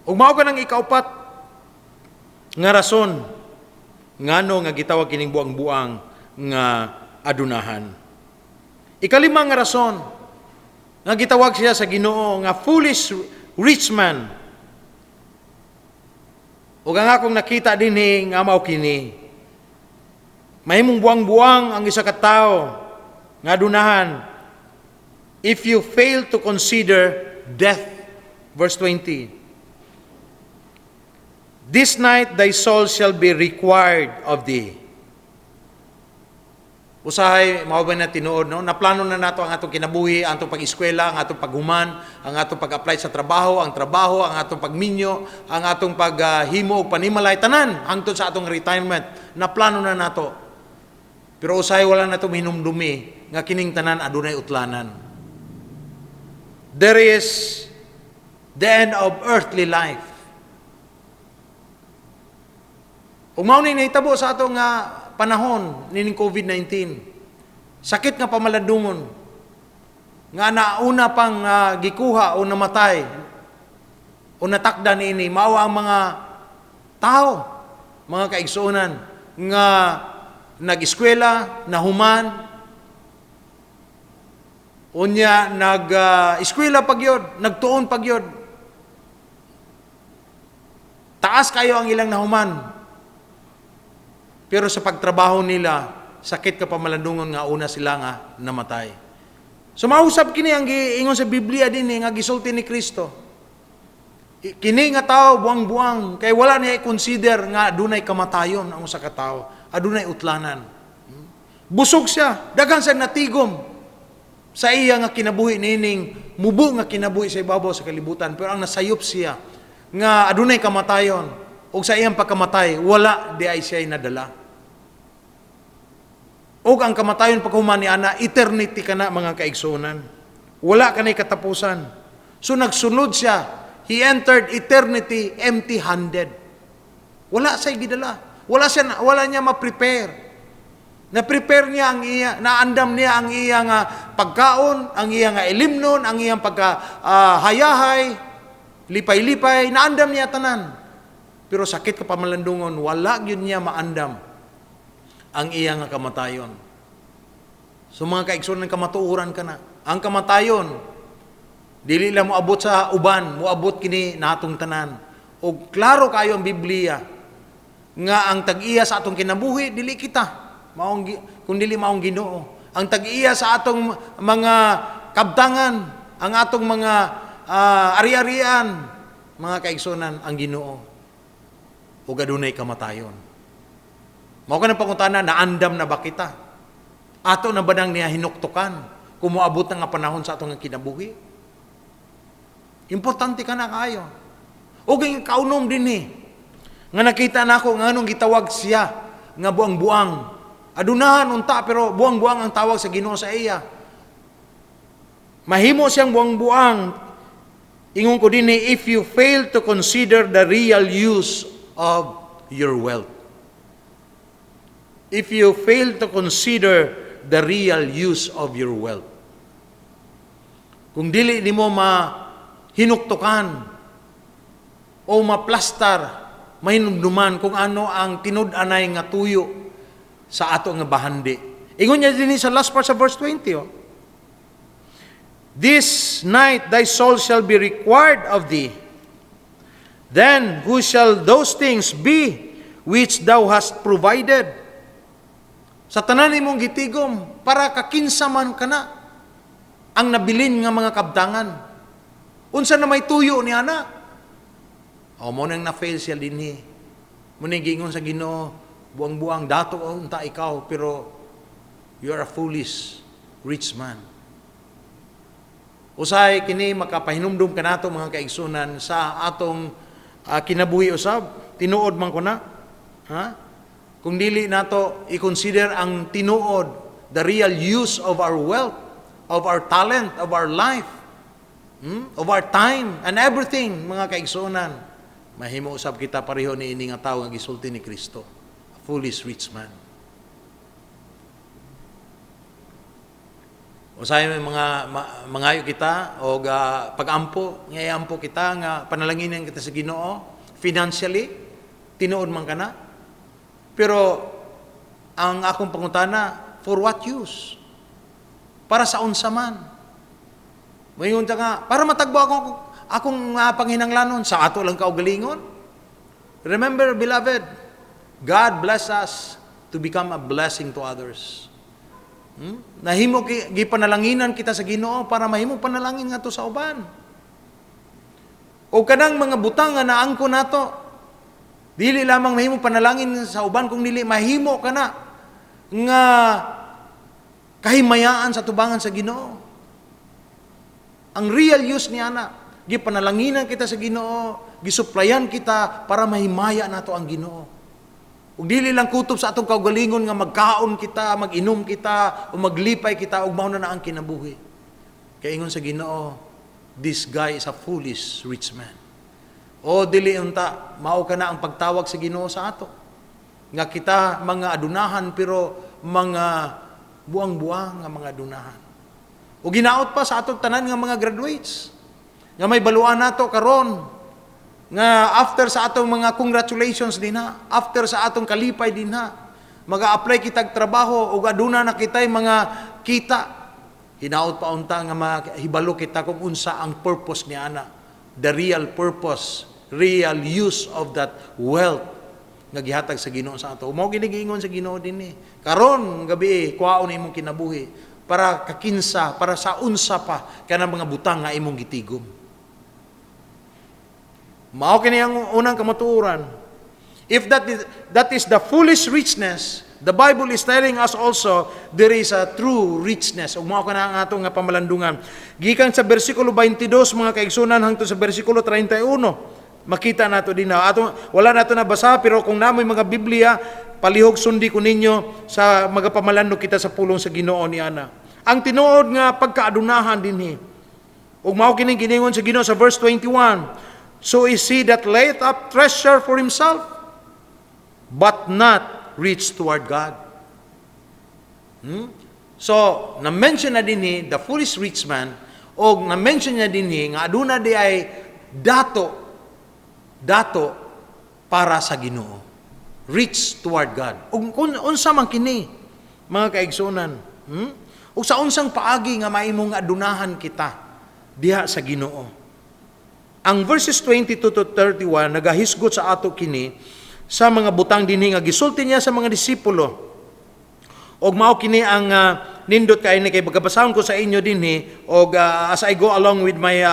Ug mao ka nang ikaupat nga rason ngano nga gitawag kining buang-buang nga adunahan. Ikalima nga rason nga gitawag siya sa Ginoo nga foolish rich man. Ug ang akong nakita dinhi nga mao kini, mahimong buang-buang ang isa ka tawo nga adunahan if you fail to consider death. Verse 20, This night thy soul shall be required of thee. Usahay, mao ba na tinuod, no? Naplano na nato ang atong kinabuhi, ang atong pag-eskwela, ang atong paghuman, ang atong pag-apply sa trabaho, ang atong pagminyo, ang atong paghimo og panimalay, tanan, hangtod sa atong retirement. Naplano na nato. Pero usahay, wala na ito hinumdumi, nga kining tanan adunay utlanan. There is the end of earthly life. Kung mao ning nahitabo sa atong panahon nining COVID-19, sakit nga pamaladungon, nga nauna pang gikuha o namatay o natakda niini, mao ang mga tao, mga kaigsuonan, nga nag-eskwela, nahuman, unya nag-eskwela pagyod, nagtuon pagyod. Taas kayo ang ilang nahuman. Pero sa pagtrabaho nila, sakit ka pamalandungon nga una sila nga namatay. So mausap kini ang giingon sa Biblia din nga gisulti ni Kristo. Kini nga tao buang-buang kay wala niya i-consider nga adunay kamatayon ang usa ka tawo, adunay utlanan. Busog siya, daghan siya natigom sa iya nga kinabuhi nining mubo nga kinabuhi sa ibabaw sa kalibutan, pero ang nasayop siya nga adunay kamatayon ug sa iyang pagkamatay wala di ay siya nadala. O ang kamatayon paghuman ni ana, eternity ka na, mga kaigsunan. Wala ka na'y katapusan. So nagsunod siya, he entered eternity empty-handed. Wala siya gidala. Wala niya ma-prepare. Na-prepare niya naandam niya ang iyang pagkaon, ang iyang ilimnon, ang iyang hayahay, lipay-lipay, naandam niya tanan. Pero sakit ka pamalandungon, wala yun niya maandam ang iyang kamatayon. So mga kaigsunan, kamatuuran ka na. Ang kamatayon, dili lang moabot sa uban, moabot kini natong tanan. O klaro kayo ang Biblia, nga ang tag-iya sa atong kinabuhi, dili kita. Kung dili maong Ginoo. Ang tag-iya sa atong mga kabtangan, ang atong mga ari-arian, mga kaigsunan, ang Ginoo. O gadunay kamatayon. Mao ka ng pangutana, naandam na ba kita? Ato na ba nang niya hinuktukan? Kung moabot na nga panahon sa atong kinabuhi? Importante ka na kayo. O kaya kaunom din nga nakita na ako nga anong gitawag siya, nga buang-buang. Adunahan unta pero buang-buang ang tawag sa Ginoo sa iya. Mahimo siyang buang-buang. Ingon ko din if you fail to consider the real use of your wealth. If you fail to consider the real use of your wealth. Kung dili nimo mahinuktukan o maplastar, mahinumduman kung ano ang tinud-anay nga tuyo sa ato nga bahandi. Ingon niya din sa last part sa verse 20. This night thy soul shall be required of thee. Then who shall those things be which thou hast provided? Sa tanan imong gitigom, para kakinsa man ka na ang nabilin nga mga kabtangan. Unsa na may tuyo ni ana? O mo nang na-fail siya dinhi. Muna gingon sa Ginoo, buang-buang, dato unta ikaw, pero you are a foolish rich man. Usay, kini makapahinumdum ka nato mga kaigsunan sa atong kinabuhi usab. Tinuod man ko na. Ha? Kung dili nato i-consider ang tinuod, the real use of our wealth, of our talent, of our life, of our time, and everything, mga kaigsunan, mahimo usab kita pareho ni ini nga tawo nga gisulti ni Kristo. Foolish rich man. O sa mangayo kita o pag-ampo, ngayampo kita nga panalanginin kita sa Ginoo financially, tinuod man kana. Pero ang akong pangutana, for what use? Para sa unsa man? Mayon ta nga, para matagbo akong panghinanglanon sa ato lang kaugalingon. Remember, beloved, God bless us to become a blessing to others. Nahimo gipanalanginan kita sa Ginoo para mahimo panalangin nga to sa uban. O kanang mga butang nga naangko nato, dili lamang mahimo panalangin sa uban kung dili mahimo kana nga kahimayaan sa tubangan sa Ginoo. Ang real use niya na, gipanalanginan kita sa Ginoo, gisuplayan kita para mahimaya nato ang Ginoo. Ug dili lang kutob sa atong kaugalingon nga magkaon kita, mag-inom kita, o maglipay kita, ug mao na ang kinabuhi. Kaya ingon sa Ginoo, this guy is a foolish rich man. O dili unta, mao ka na ang pagtawag sa Ginoo sa ato. Nga kita mga adunahan pero mga buang-buang nga mga adunahan. O ginaot pa sa atong tanan nga mga graduates. Nga may baluan nato karon nga after sa atong mga congratulations din ha, after sa atong kalipay din ha, mag-a-apply kitag trabaho o aduna na kitay mga kita, hinaot pa unta nga mahibalo kita kung unsa ang purpose ni ana, the real purpose, real use of that wealth nga gihatag sa Ginoo sa ato. Mao ginigingon sa Ginoo dinhi. Karon gabi kuhaon imong kinabuhi para kakinsa, para sa unsa pa kanang mga butang nga imong gitigom. Mao kini ang unang kamatuoran. If that is the foolish richness, the Bible is telling us also there is a true richness. Ug mao kana ang ato nga pamalandungan. Gikan sa bersikulo 22 mga kaigsunan hangtod sa bersikulo 31, makita nato din na wala nato na basa pero kung namoy mga Biblia, palihog sundi ko ninyo sa magapamalandong kita sa pulong sa Ginoo ni ana. Ang tinuod nga pagkaadunahan dinhi. Ug mao kining giningon sa Ginoo sa verse 21. So is he that layeth up treasure for himself, but not rich toward God. So, na-mention na din the foolish rich man, o na-mention niya din nga aduna di ay dato para sa Ginoo. Rich toward God. Ug unsa man kini, mga kaigsunan, ug sa unsang paagi nga maimong adunahan kita diha sa Ginoo. Ang verses 22 to 31 nagahisgot sa ato kini sa mga butang dinhi nga gisulti niya sa mga disipulo. Og mao kini ang nindot kay ni kay bagabasahon ko sa inyo dinhi og as I go along with my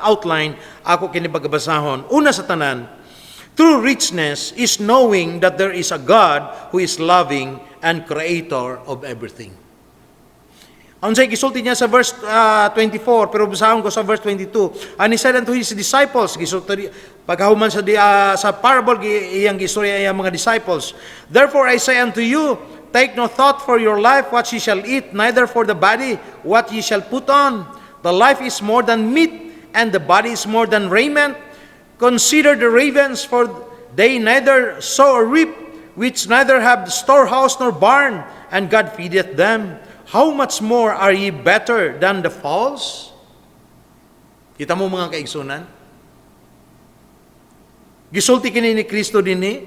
outline, ako kini bagabasahon. Una sa tanan, true richness is knowing that there is a God who is loving and creator of everything. Unsay gisulti niya sa verse 24, pero basahon ko sa verse 22. And he said unto his disciples, gisulti pagkahuman sa parable iyang gistorya iyang mga disciples, therefore I say unto you, take no thought for your life what ye shall eat, neither for the body what ye shall put on. The life is more than meat, and the body is more than raiment. Consider the ravens, for they neither sow or reap, which neither have storehouse nor barn, and God feedeth them. How much more are ye better than the fowls? Kita mo mga kaigsunan? Gisulti kini ni Kristo dinhi.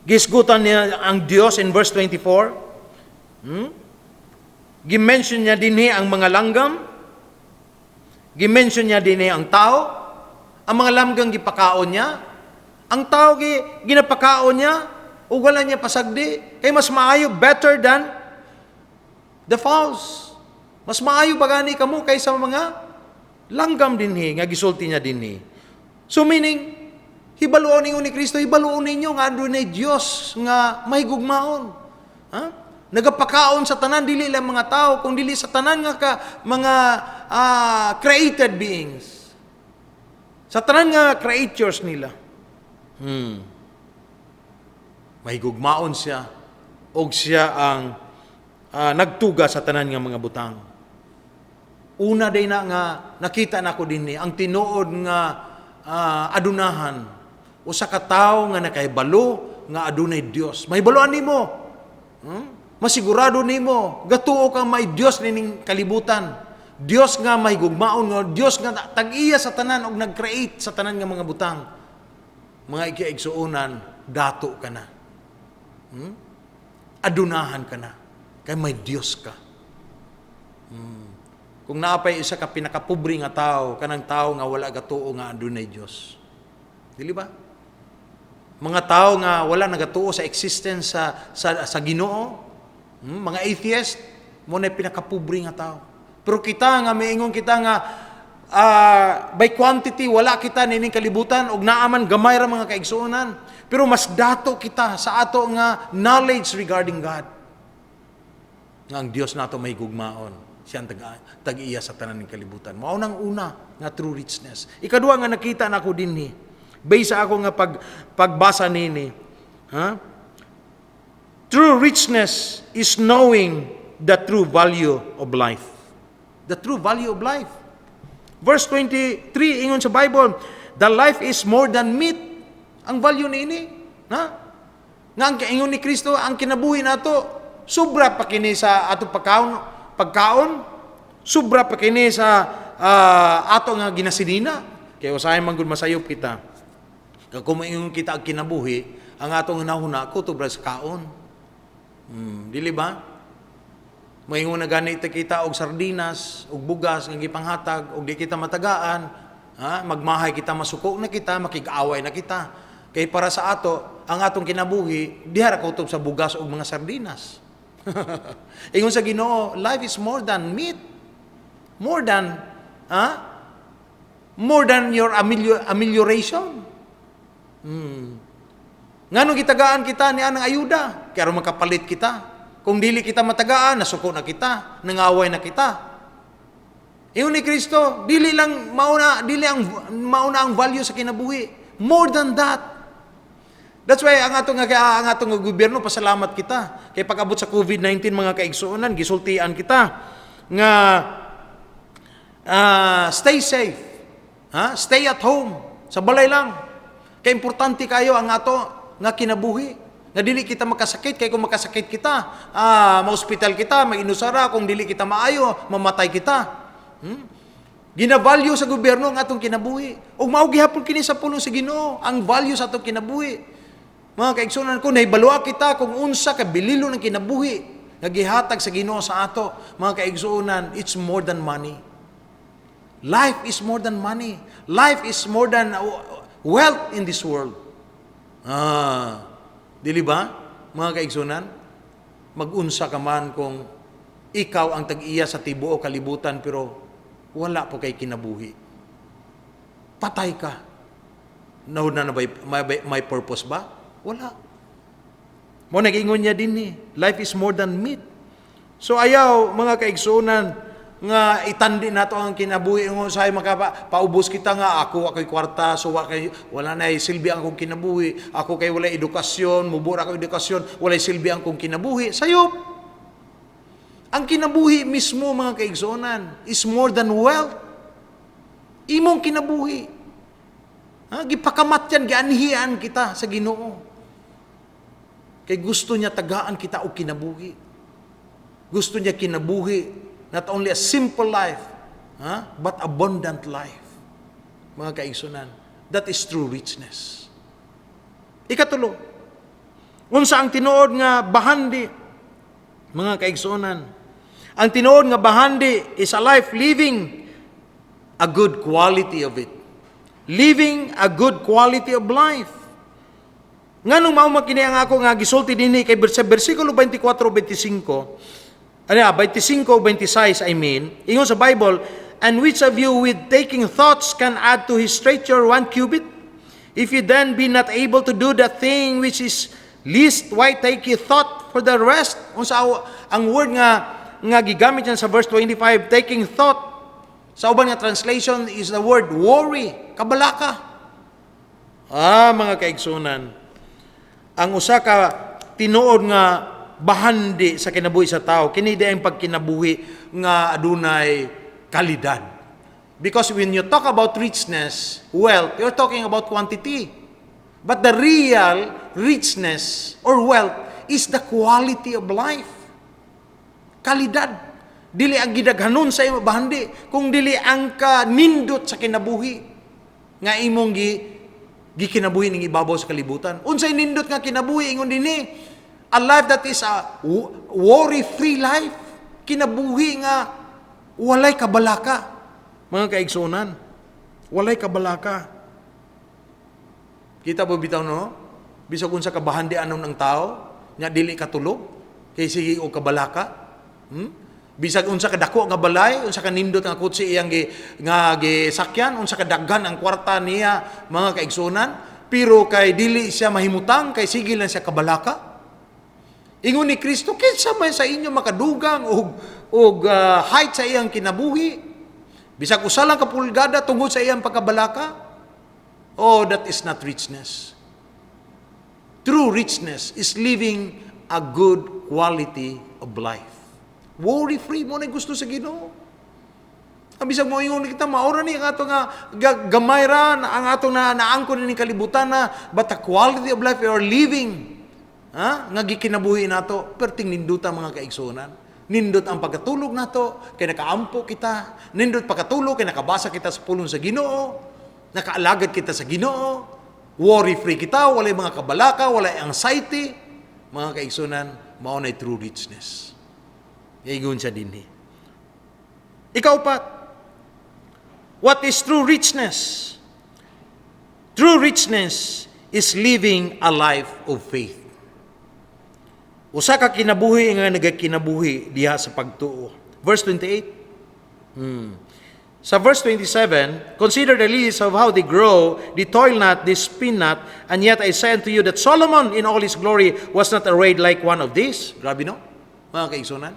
Gisgutan niya ang Dios in verse 24. Gimension niya dinhi ang mga langgam. Gimension niya dinhi ang tao. Ang mga langgam gipakaon niya. Ang tao ginapakaon niya ug wala niya pasagdi. Kay mas maayo, better than the fowls. Mas maayo bagani kamo kaysa mga langgam dinhi nga gisulti niya dinhi. So meaning, hibaluon ninyo ni Kristo, hibaluon ninyo nga adunay Dios nga mahigugmaon. Nagapakaon sa tanan dili lang mga tao, kung dili sa tanan nga mga created beings. Sa tanan nga creatures nila. Mahigugmaon siya, og siya ang nagtuga sa tanan nga mga butang. Una day na nga nakita nako dinhi ang tinuod nga adunahan usa ka tawo nga nakaibalo nga adunay Dios. Mahibaloan nimo. Masigurado nimo gatuo kang may Dios nining kalibutan. Dios nga mahigugmaon nga Dios nga tag-iya sa tanan og nag-create sa tanan nga mga butang. Mga ikiigsuonan, dato ka na. Adunahan ka na. Kay may Diyos ka. Kung naapay isa ka pinakapobre nga tao, kanang tao nga wala gatuo nga adunay Dios. Dili ba? Mga tao nga wala nagatuo sa existence sa Ginoo, mga atheist, mo na pinakapobre nga tao. Pero kita nga miingon kita nga by quantity wala kita nining kalibutan og naaman gamay ra mga kaigsuonan. Pero mas dato kita sa ato nga knowledge regarding God. Nga ang Dios nato may gugmaon. Siya ang tag-iya sa tanan ng kalibutan. Mao nang una nga true richness. Ikaduha nga nakita nako dinhi. Based sa ako nga pagbasa nini. True richness is knowing the true value of life. The true value of life. Verse 23 ingon sa Bible, the life is more than meat. Ang value niini, nga ang ingon ni Kristo, ang kinabuhi nato sobra pa kini sa ato pagkaon, sobra pa kini sa ato nga ginasinina. Kaya usahay man gud masayop kita. Kung ingon kita ang kinabuhi, ang atong nahuna kutob sa kaon. Dili ba? Moingon na ganit kita og sardinas, og bugas nga gipanghatag, og di kita matagaan, magmahay kita, masuko na kita, makig-away na kita. Kay para sa ato, ang atong kinabuhi, diha ra kutob sa bugas og mga sardinas. Ingon sa Ginoo, life is more than meat. More than your amelioration. Nganong gitagaan kita ni anang ayuda? Kaya makapalit kita. Kung dili kita matagaan, nasuko na kita, nangaway na kita. Ingon ni Kristo, dili mauna ang value sa kinabuhi. More than that. That's why ang atong gobyerno pasalamat kita. Kay pag-abot sa COVID-19 mga kaigsuonan, gisultian kita nga stay safe. Stay at home. Sa balay lang. Kaya importante kayo ang ato nga kinabuhi. Nga dili kita makasakit, kaya kung makasakit kita, ma-hospital kita, mag-inusara, kung dili kita maayo, mamatay kita. Gina-value sa gobyerno ang atong kinabuhi. O mao gihapon kini sa pulong sa Ginoo, ang value sa atong kinabuhi. Mga kaigsunan ko, nahibalua kita kung unsa ka bililo ng kinabuhi nga gihatag sa Ginoo sa ato. Mga kaigsunan, it's more than money. Life is more than money. Life is more than wealth in this world. Dili ba, mga kaigsunan? Mag-unsa ka man kung ikaw ang tag-iya sa tibuok kalibutan pero wala po kay kinabuhi. Patay ka. Na may purpose ba? Wala. Mo nag-ingon niya din life is more than meat. So ayaw, mga kaigsunan, nga itandi nato ang kinabuhi ng usahay paubos kita nga ako'y kwarta so wala na silbi ang kong kinabuhi, ako kay wala edukasyon, mubura ako edukasyon, wala silbi ang kong kinabuhi. Sayop, ang kinabuhi mismo, mga kaigsunan, is more than wealth. Imong kinabuhi, gipakamat yan, gianhian kita sa Ginoo, kay gusto niya tagaan kita o kinabuhi. Gusto niya kinabuhi not only a simple life, but abundant life. Mga kaigsunan, that is true richness. Ikatulo, unsa ang tinuod nga bahandi, mga kaigsunan? Ang tinuod nga bahandi is a life living a good quality of it. Living a good quality of life. Nganong mao makini ang ako nga gisulti dinhi kay bersikulo 24-25, 25-26, ingon sa Bible, and which of you with taking thoughts can add to his stature 1 cubit? If you then be not able to do the thing which is least, why take ye thought for the rest? Ang word nga gigamit yan sa verse 25, taking thought, sa uban nga translation is the word worry, kabalaka. Mga kaigsunan, ang usa ka tinuod nga bahandi sa kinabuhi sa tao, kini di ang pagkinabuhi nga adunay kalidad. Because when you talk about richness, wealth, you're talking about quantity. But the real richness or wealth is the quality of life. Kalidad. Dili ang gidaghanon sa imo bahandi, kung dili ang kanindot sa kinabuhi nga imong gikinabuhi ning ibabaw sa kalibutan. Unsay nindot nga kinabuhi ingon dinhi? A life that is a worry-free life. Kinabuhi nga walay kabalaka. Mga kaigsunan, walay kabalaka. Kita po bitaw no? Bisag unsa kabahandi anon ng tao, nga dili katulog, kay sige o kabalaka. Bisag unsa kadako nga balay, unsa kanindot nga kutsi iyang nga gisakyan, unsa kadaghan ang kwarta niya, mga kaigsunan, pero kay dili siya mahimutang, kay sige lang siya kabalaka. Ingon ni Kristo, kinsa man sa inyo makadugang og height sa iyang kinabuhi, bisag usa lang ka pulgada tungod sa iyang pagkabalaka. Oh, that is not richness. True richness is living a good quality of life. Worry-free mo na gusto sa Ginoo. Bisag mo ingon kita, maura ni ang ato nga gamay ra, ang ato na naangkon ni kalibutan na, but the quality of life we are living, nga gikinabuhi nato, perting ninduta mga kaigsunan. Nindot ang pagkatulog nato, kay nakaampo kita. Nindot pagkatulog, kay nakabasa kita sa pulong sa Ginoo. Nakaalagad kita sa Ginoo. Worry-free kita, walay mga kabalaka, walay anxiety. Mga kaigsunan, maunay true richness. Igun siya dinhi. Ikaw pa, what is true richness? True richness is living a life of faith. Usa ka kinabuhi nga nagakinabuhi diha sa pagtuo. Verse 28. Sa verse 27, consider the lilies of how they grow, they toil not, they spin not, and yet I say unto you that Solomon in all his glory was not arrayed like one of these. Grabe no? Mga kaigsunan.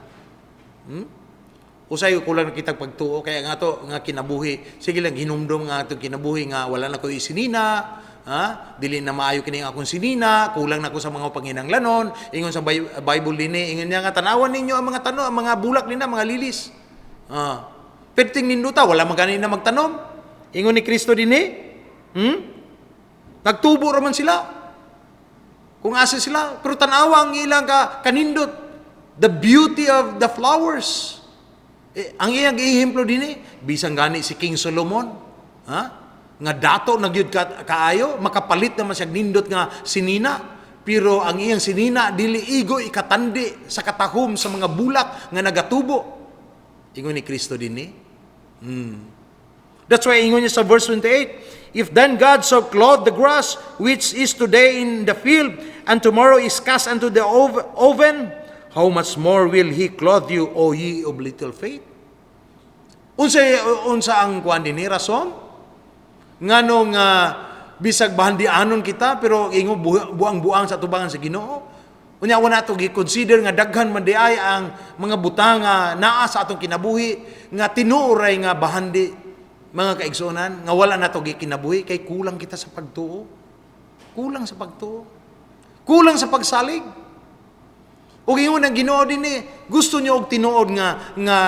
Usay kulang kita pagtuo, kaya nga to nga kinabuhi. Sige lang, hinumdum nga itong kinabuhi nga wala na ko isinina, dili na maayo kini akong sinina, kulang na ko sa mga panginanglanon. Ingon sa Bible dinhi, ingon niya nga tanawan ninyo ang mga tanom, ang mga bulak nina, mga lilis. Perting ninduta, wala man ganin na magtanom. Ingon ni Kristo din nagtubo raman sila. Kung asa sila, pero tanawa ang ilang kanindot. The beauty of the flowers. Ang iyang ihemplo din bisang gani si King Solomon, nga dato nagyud kaayo, makapalit naman siya nindot nga sinina, pero ang iyang sinina dili igo ikatandi sa katahom sa mga bulak nga nagatubo. Ingon ni Kristo din That's why ingon niya sa verse 28, if then God so clothed the grass, which is today in the field, and tomorrow is cast into the oven, how much more will He clothe you, O ye of little faith? Unsa ang kuan dinhi rason? Nganong bisag bahandianon kita pero ingo buang-buang sa tubangan sa Ginoo. Unya wala nato gi-consider nga daghan man diay ang mga butang nga naa sa atong kinabuhi nga tinuoray nga bahandi, mga kaigsunan, nga wala nato gi-kinabuhi kay kulang kita sa pagtuo. Kulang sa pagtuo. Kulang sa pagsalig. O ingon ang Ginoo dinhi, gusto niyo og tinuod nga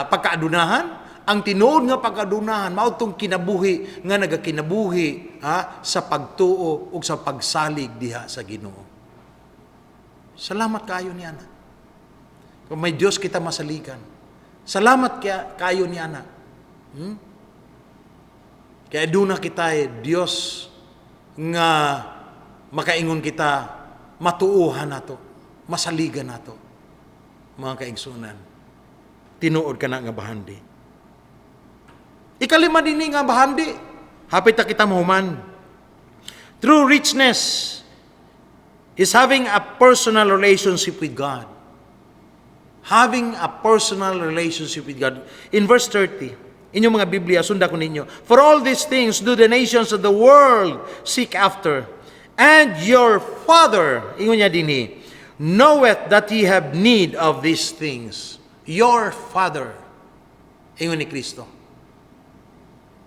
pagkaadunahan? Ang tinuod nga pagkaadunahan mao tong kinabuhi nga nagakinabuhi sa pagtuo ug sa pagsalig diha sa Ginoo. Salamat kaayo ni ana. Kung may Dios kita masaligan. Salamat kaayo ni ana. Kaya duna kita Dios nga makaingon kita matuuhan nato, masaligan nato. Mga kaigsunan, tinuod ka na nga bahandi. Ikalima din nga bahandi, hapit na kita mahuman. True richness is having a personal relationship with God. Having a personal relationship with God. In verse 30, inyong mga Biblia, sunda ko ninyo, for all these things do the nations of the world seek after. And your Father, ingon niya dinhi, knoweth that ye have need of these things. Your Father, ingon ni Kristo,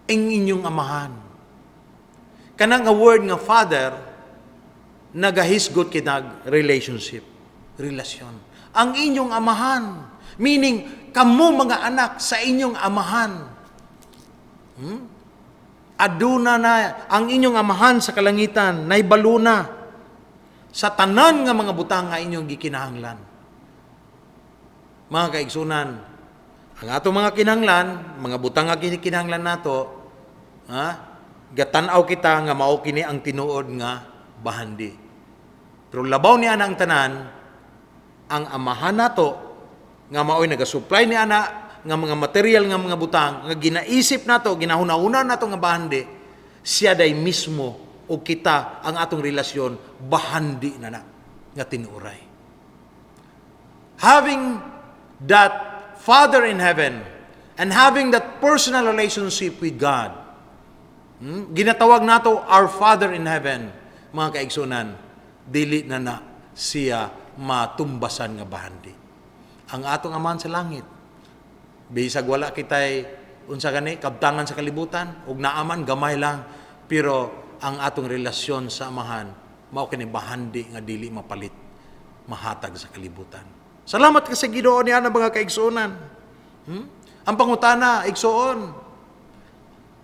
ang inyong amahan. Kanang nga word nga Father, nagahisgot kinag relationship, relasyon. Ang inyong amahan, meaning, kamo mga anak sa inyong amahan. Aduna na ang inyong amahan sa kalangitan, naibalo na sa tanan nga mga butang nga inyong gikinahanglan. Mga kaigsunan, ang atong mga kinahanglan, mga butang nga gikinahanglan nato, gatanaw kita nga mao kini ang tinuod nga bahandi. Pero labaw ni ana ang tanan, ang amahan nato nga mao'y nagasupply ni ana nga mga material nga mga butang nga ginaisip nato, ginahuna-una nato nga bahandi, siya day mismo o kita ang atong relasyon bahandi na nga tinuoray. Having that Father in heaven and having that personal relationship with God, ginatawag nato our Father in heaven, mga kaigsunan, dili na siya matumbasan nga bahandi. Ang atong amahan sa langit, bisag wala kitay unsa gani kabtangan sa kalibutan ug naaman gamay lang, pero ang atong relasyon sa amahan mao kini bahandi nga dili mapalit, mahatag sa kalibutan. Salamat ka sa Ginoo niya na mga kaigsunan. Ang pangutana, igsuon,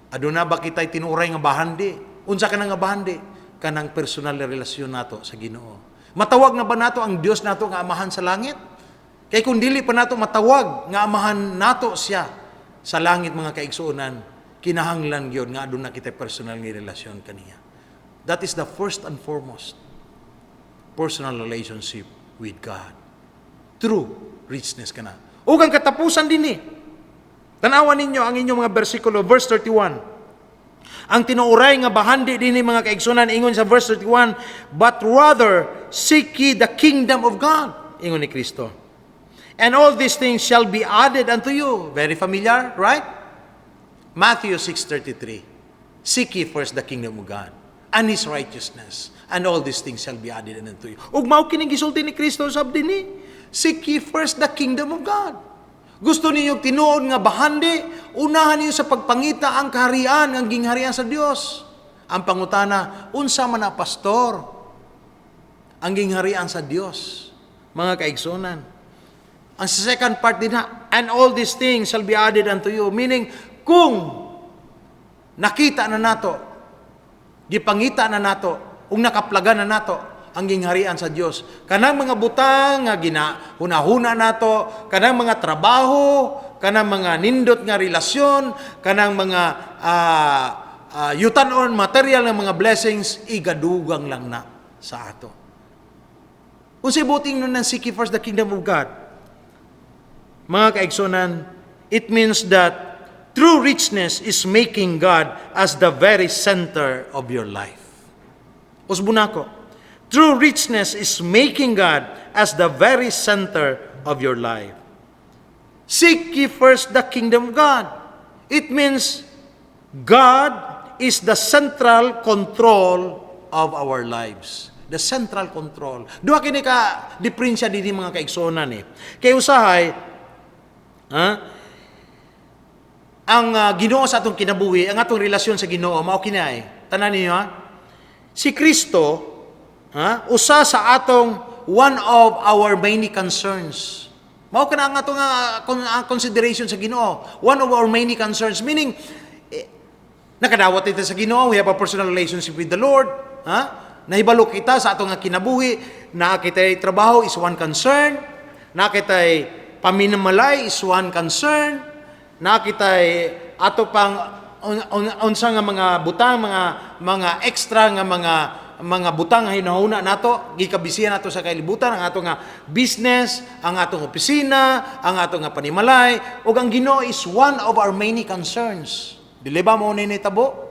aduna ba kitay tinuray nga bahandi? Unsa ka nga bahandi? Kanang personal na relasyon nato sa Ginoo. Matawag na ba nato ang Dios nato nga amahan sa langit? Kay kung dili pa nato matawag nga amahan nato siya sa langit, mga kaigsuonan, kinahanglan gyud nga aduna kitay personal nga relasyon kaniya. That is the first and foremost personal relationship with God. True richness kana. Ug ang katapusan dinhi, tanawan ninyo ang inyong mga bersikulo, verse 31. Ang tinuoray nga bahandi dinhi, mga kaigsunan, ingon sa verse 31, but rather seek ye the kingdom of God, ingon ni Kristo. And all these things shall be added unto you. Very familiar, right? Matthew 6:33. Seek ye first the kingdom of God and His righteousness, and all these things shall be added unto you. Ug mao kining gisulti ni Kristo sab dinhi. Seek ye first the kingdom of God. Gusto ninyo tinuod nga bahandi, unahan niyo sa pagpangita ang kaharian, ang gingharian sa Dios. Ang pangutana, unsa man na pastor ang gingharian sa Dios, mga kaigsunan. Ang second part din and all these things shall be added unto you. Meaning, kung nakita na nato, gipangita na nato, ug nakaplagan na nato ang gingharian sa Dios. Kanang mga butang nga ginahuna nato, kanang mga trabaho, kanang mga nindot nga relasyon, kanang mga yutanon material nga mga blessings, igadugang lang na sa ato. Unsay buting nun nang seek ye first the kingdom of God? Mga kaigsunan, it means that true richness is making God as the very center of your life. Usbuna ko. True richness is making God as the very center of your life. Seek ye first the kingdom of God. It means God is the central control of our lives. The central control. Duha kini ka diferensya dinhi mga kaigsunan eh. Kay usahay, ang Ginoo sa atong kinabuhi, ang atong relasyon sa Ginoo mao kini tanan ninyo si Kristo usa sa atong one of our many concerns. Mao kana ang atong consideration sa Ginoo. One of our many concerns, meaning nakadawat kita sa Ginoo, we have a personal relationship with the Lord, nahibalo kita sa atong kinabuhi, na kitay trabaho is one concern, na kitay paminamalay is one concern, na kitay ato pang unsa nga mga butang, mga extra nga mga butang nga hinahuna nato, gikabisihan nato sa kailibutan, ang ato nga business, ang atong opisina, ang ato nga panimalay, ug ang Ginoo is one of our many concerns. Dili ba mo ni tabo?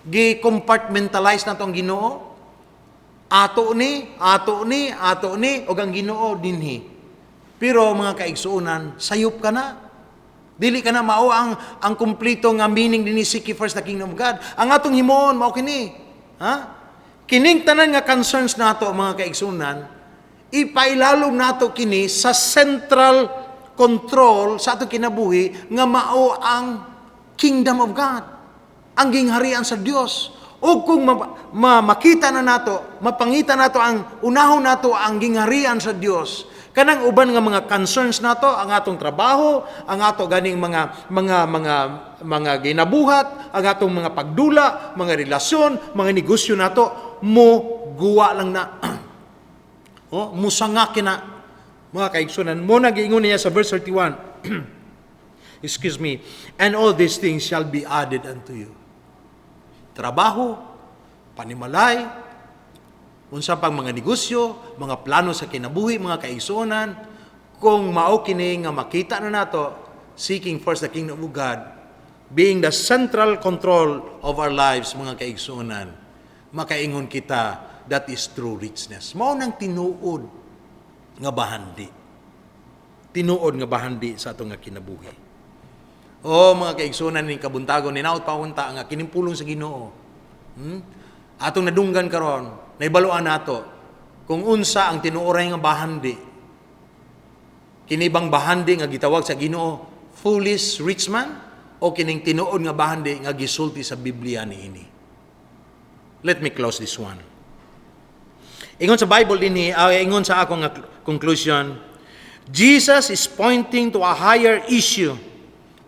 Gi-compartmentalize nato ang Ginoo. Ato ni, ug ang Ginoo dinhi. Pero mga kaigsuonan, sayop ka na. Dili ka na mao ang kumpleto nga meaning dinhi seek ye first the kingdom of God. Ang atong himuon mao kini. Kining tanan nga concerns nato mga kaigsunan, ipailalom nato kini sa central control sa atong kinabuhi nga mao ang kingdom of God, ang gingharian sa Dios. O kung makita na nato, mapangita nato ang unahon nato ang gingharian sa Dios, kanang uban nga mga concerns nato, ang atong trabaho, ang ato ganing mga ginabuhat, ang atong mga pagdula, mga relasyon, mga negosyo nato, mo guwa lang na. Musanga kina mga kaigsunan. Mo nagiingon niya sa verse 31. Excuse me. And all these things shall be added unto you. Trabaho, panimalay, unsa pang mga negosyo, mga plano sa kinabuhi, mga kaigsunan, kung mao kini nga makita na nato, seeking first the kingdom of God, being the central control of our lives, mga kaigsunan, makaingon kita, that is true richness. Mao nang tinuod nga bahandi. Tinuod nga bahandi sa atong nga kinabuhi. Mga kaigsunan ni kabuntagon, ninaot pa unta nga kinimpulong sa Ginoo. Atong nadunggan karon, naibaluan nato kung unsa ang tinuoray nga bahandi. Kinibang bahandi nga gitawag sa Ginoo foolish rich man, o kining tinuod nga bahandi nga gisulti sa Biblia niini. Let me close this one. Ingon sa Bible dinhi, ingon sa akong conclusion, Jesus is pointing to a higher issue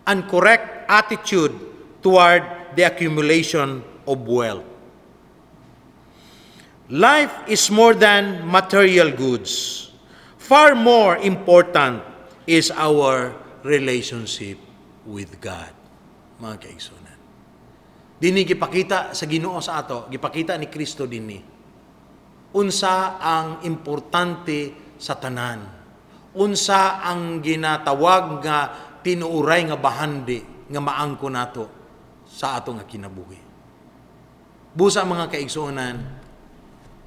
and correct attitude toward the accumulation of wealth. Life is more than material goods. Far more important is our relationship with God. Mga kaigsunan. Dini gipakita sa Ginoo sa ato, gipakita ni Kristo dinhi. Unsa ang importante sa tanan? Unsa ang ginatawag nga tinuuray nga bahandi nga maangko nato sa ato nga kinabuhi. Busa mga kaigsuonan,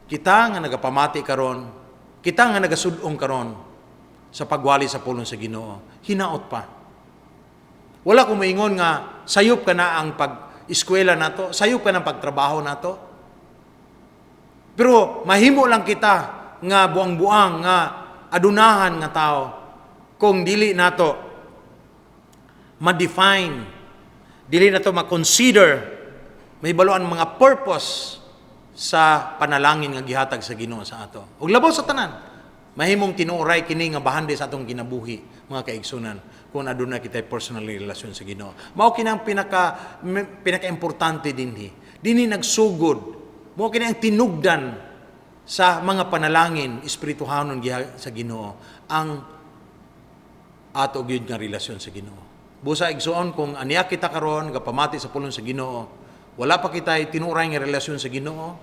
kita nga nagapamati karon, kita nga nagasud-ong karon sa pagwali sa pulong sa Ginoo, hinaot pa. Wala ko maingon nga sayop ka na ang pag-eskwela nato, sayop ka ng pagtrabaho nato. Pero mahimo lang kita nga buang-buang nga adunahan nga tao kung dili nato ma-define, dili nato ma-consider, may baluan mga purpose sa panalangin nga gihatag sa Ginoo sa ato. Ug labaw sa tanan, mahimong tinuoray kini nga bahandi sa atong kinabuhi, mga kaigsunan. kung aduna kita personal relasyon sa Ginoo. Mao kinang pinaka-importante dinhi nagsugod. Mao kinang tinugdan sa mga panalangin espirituhanon sa Ginoo ang ato gyud nga relasyon sa Ginoo. Busa igsuon kung aniya kita karon gapamati sa pulong sa Ginoo, wala pa kita tinuray nga relasyon sa Ginoo,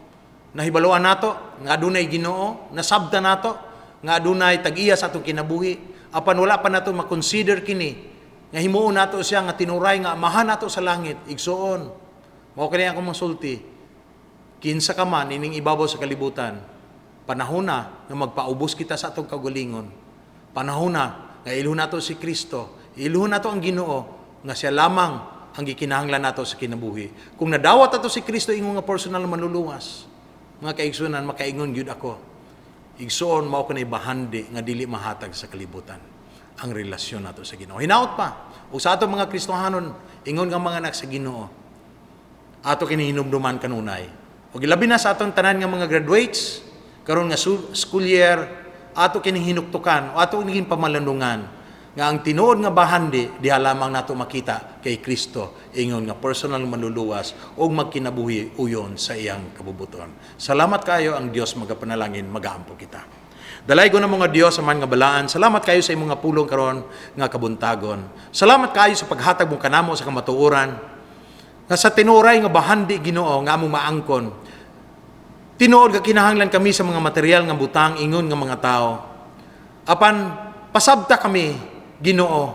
nahibaluan nato nga adunay Ginoo, nasabta nato nga adunay tag-iya sa atong kinabuhi, apan wala pa nato makonsider kini nga himuon nato siya nga tinuray nga amahan nato sa langit. Igsuon mao kani akong masulti, kinsa ka man ining ibabaw sa kalibutan, panahon na nga magpaubos kita sa atong kaugalingon. Panahon na nga ilhon nato si Kristo, ilhon nato ang Ginoo nga siya lamang ang gikinahanglan nato sa kinabuhi. Kung nadawat ato si Kristo ingon nga personal manluluwas, mga kaigsunan, makaingon gyud ako, igsuon mao kanay bahandi nga dili mahatag sa kalibutan ang relasyon nato sa Ginoo. Hinaot pa ug sa ato mga Kristohanon, ingon nga mga anak sa Ginoo, ato kini hinumduman kanunay. Ug ilabi na sa atong tanan nga mga graduates karon nga school year, ato kini hinuktukan o ato kini pamalandungan nga ang tinuod nga bahandi diha lamang nato makita kay Kristo, ingon nga personal manluluwas ug magkinabuhi uyon sa iyang kabubuton. Salamat kayo ang Dios magapanalangin, magaampo kita. Dalaygon na mga Dios aman nga balaan. Salamat kayo sa imong nga pulong karon nga kabuntagon. Salamat kayo sa paghatag mo kanamo sa kamatuoran nga sa tinuray nga bahandi Ginoo nga among maangkon. Tinuod nga kinahanglan kami sa mga material nga butang ingon nga mga tao. Apan pasabta kami Ginoo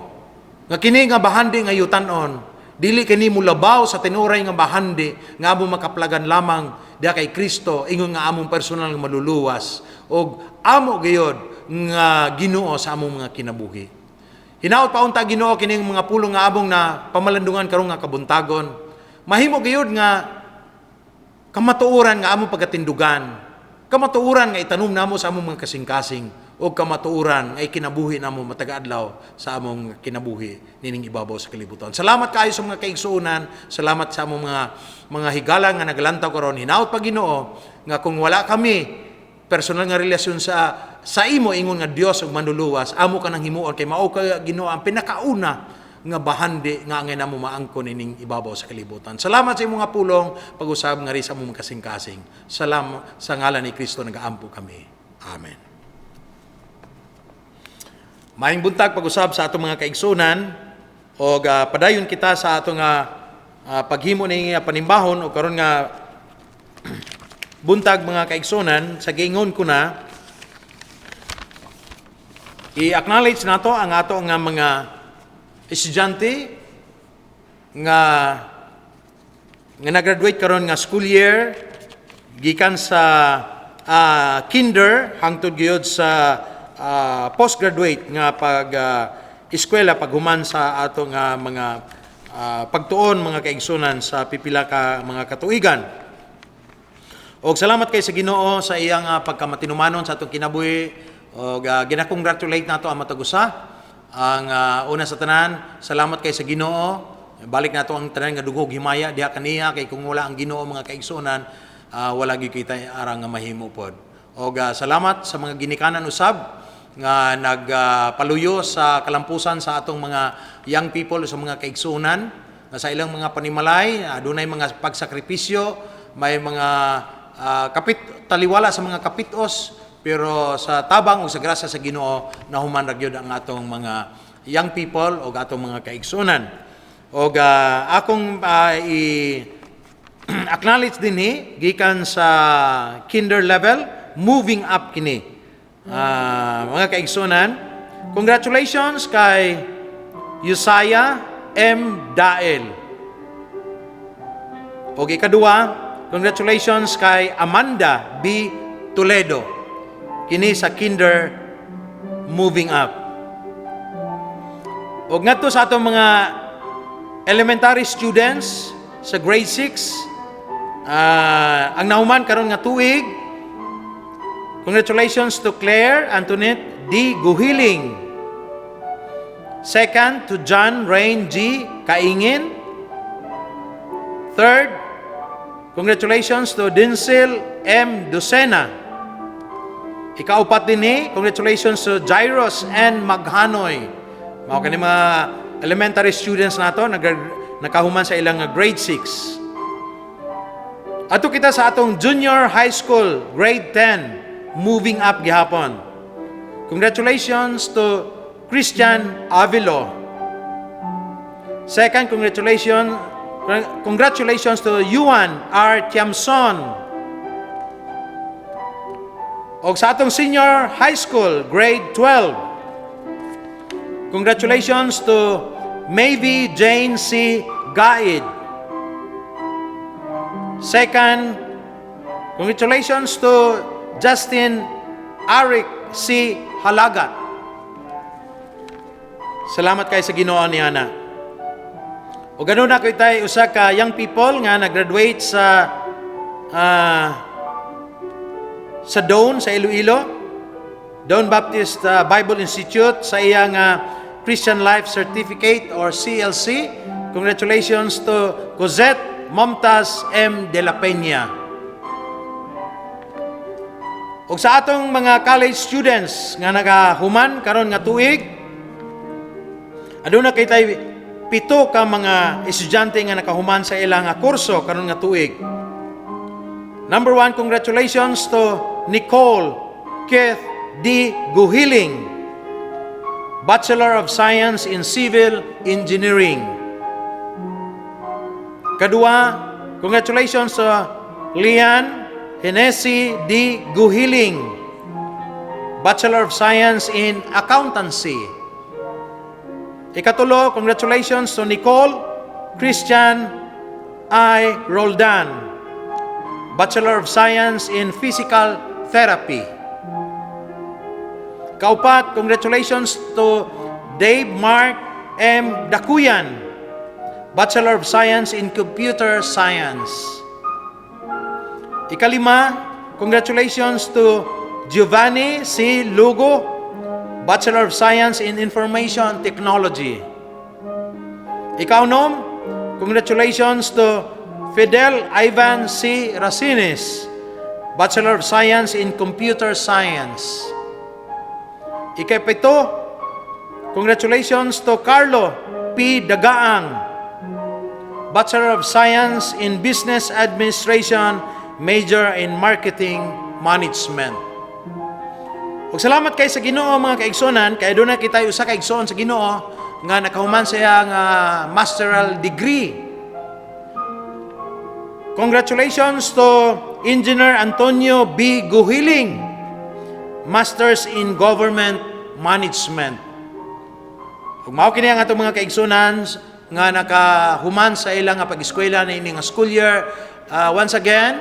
nga kini nga bahandi nga yutan-on dili kini mulabaw sa tinuray nga bahandi nga among makaplagan lamang diha kay Kristo, ingon nga among personal nga maluluwas og amo gayud nga Ginoo sa among mga kinabuhi. Hinaot pa unta Ginoo kining mga pulong nga among na pamalandungan karon nga kabuntagon. Mahimo gayud nga kamatuoran nga among pagatindugan, kamatuoran nga itanom namo sa among mga kasing-kasing, o kamatuoran ay kinabuhi namo matag-adlaw sa among kinabuhi nining ibabaw sa kalibutan. Salamat kayo sa mga kaigsuonan, salamat sa among mga higala nga nagalantaw karon. Hinaot pa Ginoo nga kung wala kami personal nga relasyon sa imo, ingon nga Dios ug manluluwas, amo ka nang himuon kay mao ka Ginoo ang pinakauna nga bahandi nga angay namo maangkon ining ibabaw sa kalibutan. Salamat sa imong nga pulong pag-usab nga ri sa among kasing-kasing. Salamat sa ngalan ni Kristo nagaampo kami. Amen. Maayong buntag pag-usab sa atong mga kaigsunan o padayon kita sa atong paghimo ni panimbahon o karon nga buntag mga kaigsunan. Sa giingon ko na i-acknowledge nato ang ato nga mga estudyante nga nag-graduate karon nga school year gikan sa kinder hangtod gyud sa postgraduate nga eskwela paghuman sa ato nga mga pagtuon mga kaigsunan sa pipila ka mga katuigan. Og salamat kay sa Ginoo sa iyang pagkamatinumanon sa atong kinabuhi og gina-congratulate nato ang matag-usa. Ang una sa tanan, salamat kay sa Ginoo. Balik nato ang tanan nga dugog himaya diha kaniya kay kung wala ang Ginoo mga kaigsunan, wala gyud kita arang nga mahimo pod. Og salamat sa mga ginikanan usab nga nagpaluyo sa kalampusan sa atong mga young people sa mga kaigsunan nga sa ilang mga panimalay adunay mga pagsakripisyo, may mga taliwala sa mga kapitos, pero sa tabang o sa grasya sa Ginoo nahuman ra gyud ang atong mga young people o atong mga kaigsunan. Og akong acknowledge dinhi gikan sa kinder level moving up kini. Mga kaigsunan, congratulations kay Yusaya M. Dael. O ikaduha, congratulations kay Amanda B. Toledo. Kini sa kinder moving up. O ngadto sa atong mga elementary students sa grade 6, ang nahuman karon nga tuig, congratulations to Claire Antoinette D. Guhiling. Second, to John Rain G. Kaingin. Third, congratulations to Dincil M. Lucena. Ikaupat din congratulations to Jairus N. Maghanoy. Mao kani mga elementary students nato nakahuman sa ilang grade 6. Ato kita sa atong junior high school, grade 10, moving up gihapon. Congratulations to Christian Avilo. Second, congratulations to Yuan R. Tiamson. O sa atong senior high school, grade 12. Congratulations to Maybe Jane C. Gaid. Second, congratulations to Justin Arik C. Halagat. Salamat kayo sa Ginoo ni Ana. O ganun na ko tayo usa ka young people nga nag-graduate sa Doan, sa Iloilo, Doan Baptist Bible Institute, sa iyang Christian Life Certificate or CLC. Congratulations to Cosette Momtaz M. De La Peña. O sa atong mga college students nga nagahuman karon nga tuig, aduna kay tayo 7 ka mga estudyante nga nakahuman sa ilang kurso karon nga tuig. Number 1, congratulations to Nicole Keith D. Guhiling, Bachelor of Science in Civil Engineering. Kadua, congratulations to Lian Hennessy D. Guhiling, Bachelor of Science in Accountancy. Ikatulo, congratulations to Nicole Christian I. Roldan, Bachelor of Science in Physical Therapy. Kaupat, congratulations to Dave Mark M. Dakuyan, Bachelor of Science in Computer Science. Ikalima, congratulations to Giovanni C. Lugo, Bachelor of Science in Information Technology. Ikaunom, congratulations to Fidel Ivan C. Racines, Bachelor of Science in Computer Science. Ikapito, congratulations to Carlo P. Dagaang, Bachelor of Science in Business Administration, major in Marketing Management. Ug salamat kay sa Ginoo mga kaigsonan, kay doon na kita usa ka igsoon sa Ginoo nga nakahuman sa iyang masteral degree. Congratulations to Engineer Antonio B. Guhiling, Masters in Government Management. Ug mao kini ang atong mga kaigsonan nga nakahuman sa ilang pag-eskwela na ining school year. Once again,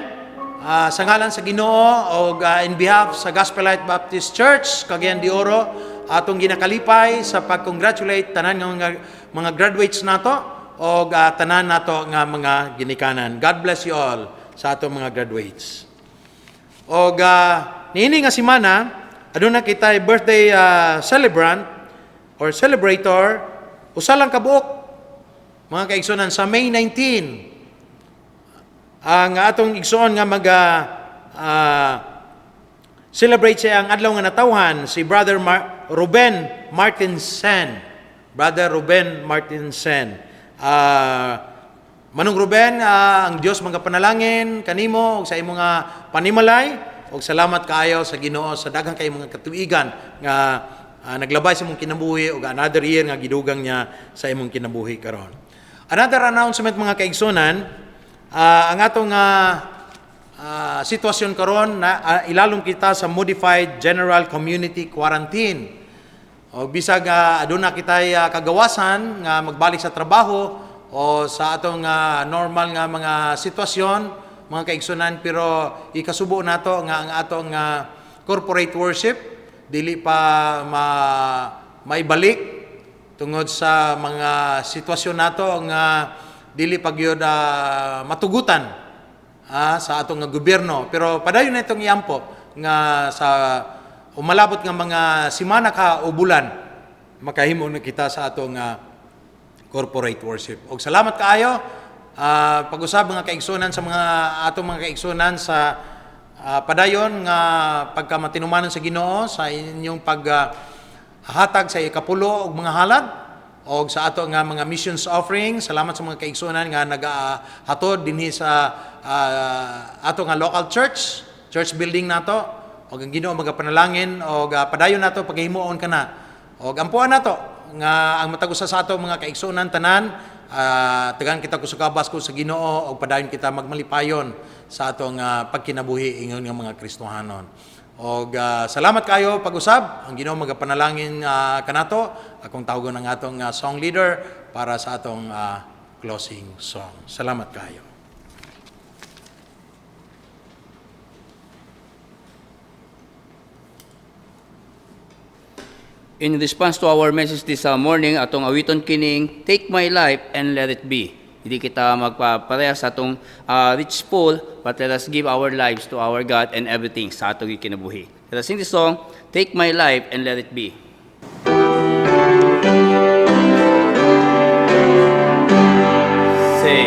sa ngalan sa Ginoo o in behalf sa Gospel Light Baptist Church, Cagayan de Oro, atong ginakalipay sa pag-congratulate tanan nga mga graduates nato o tanan nato nga mga ginikanan. God bless you all sa atong mga graduates. O niini nga semana, aduna kita birthday celebrant or celebrator, usa lang kabuok mga kaigsonan sa May 19. Ang atong igsoon nga celebrate siya ang adlaw nga natawhan si Brother Ruben Martinsen. Brother Ruben Martinsen. Manong Ruben, ang Dios magapanalangin kanimo ug sa imong nga panimalay ug salamat kaayo sa Ginoo sa daghang kay mga katuigan nga naglabay sa imong kinabuhi ug another year nga gidugang niya sa imong kinabuhi karon. Another announcement mga kaigsonan, ang atong sitwasyon karon na ilalom kita sa modified general community quarantine. O bisag aduna kitay kagawasan nga magbalik sa trabaho o sa atong normal nga mga sitwasyon mga kaigsonan, pero ikasubo nato nga ang atong corporate worship dili pa maibalik tungod sa mga sitwasyon nato nga dili pa gyud matugutan sa atong gobyerno. Pero padayon na itong iampo nga sa umalabot nga mga semana ka o bulan makahimo na kita sa atong corporate worship. Og salamat kaayo pag-usab mga kaigsunan sa mga atong mga kaigsunan sa padayon nga pagkamatinumanon sa Ginoo sa inyong paghatag sa ikapulo og mga halad o sa ato nga mga missions offering. Salamat sa mga kaigsunan nga nagahatod dinhi sa ato nga local church building nato. O ang Ginoo magapanalangin o padayon nato paghimuon kana. O ampuan nato nga ang matagusa sa ato mga kaigsunan tanan, tagan kita kusukabas ko sa Ginoo o padayon kita magmalipayon sa atong pagkinabuhi ingon nga mga Kristohanon. Og salamat kayo pag-usab. Ang Ginoo magapanalangin kanato. Akong tawagon ang atong song leader para sa atong closing song. Salamat kayo. In response to our message this morning, atong awiton kining, Take My Life and Let It Be. Hindi kita magpapareha sa atong rich pool, but let us give our lives to our God and everything sa atong kinabuhi. Let us sing this song, Take My Life and Let It Be. Say,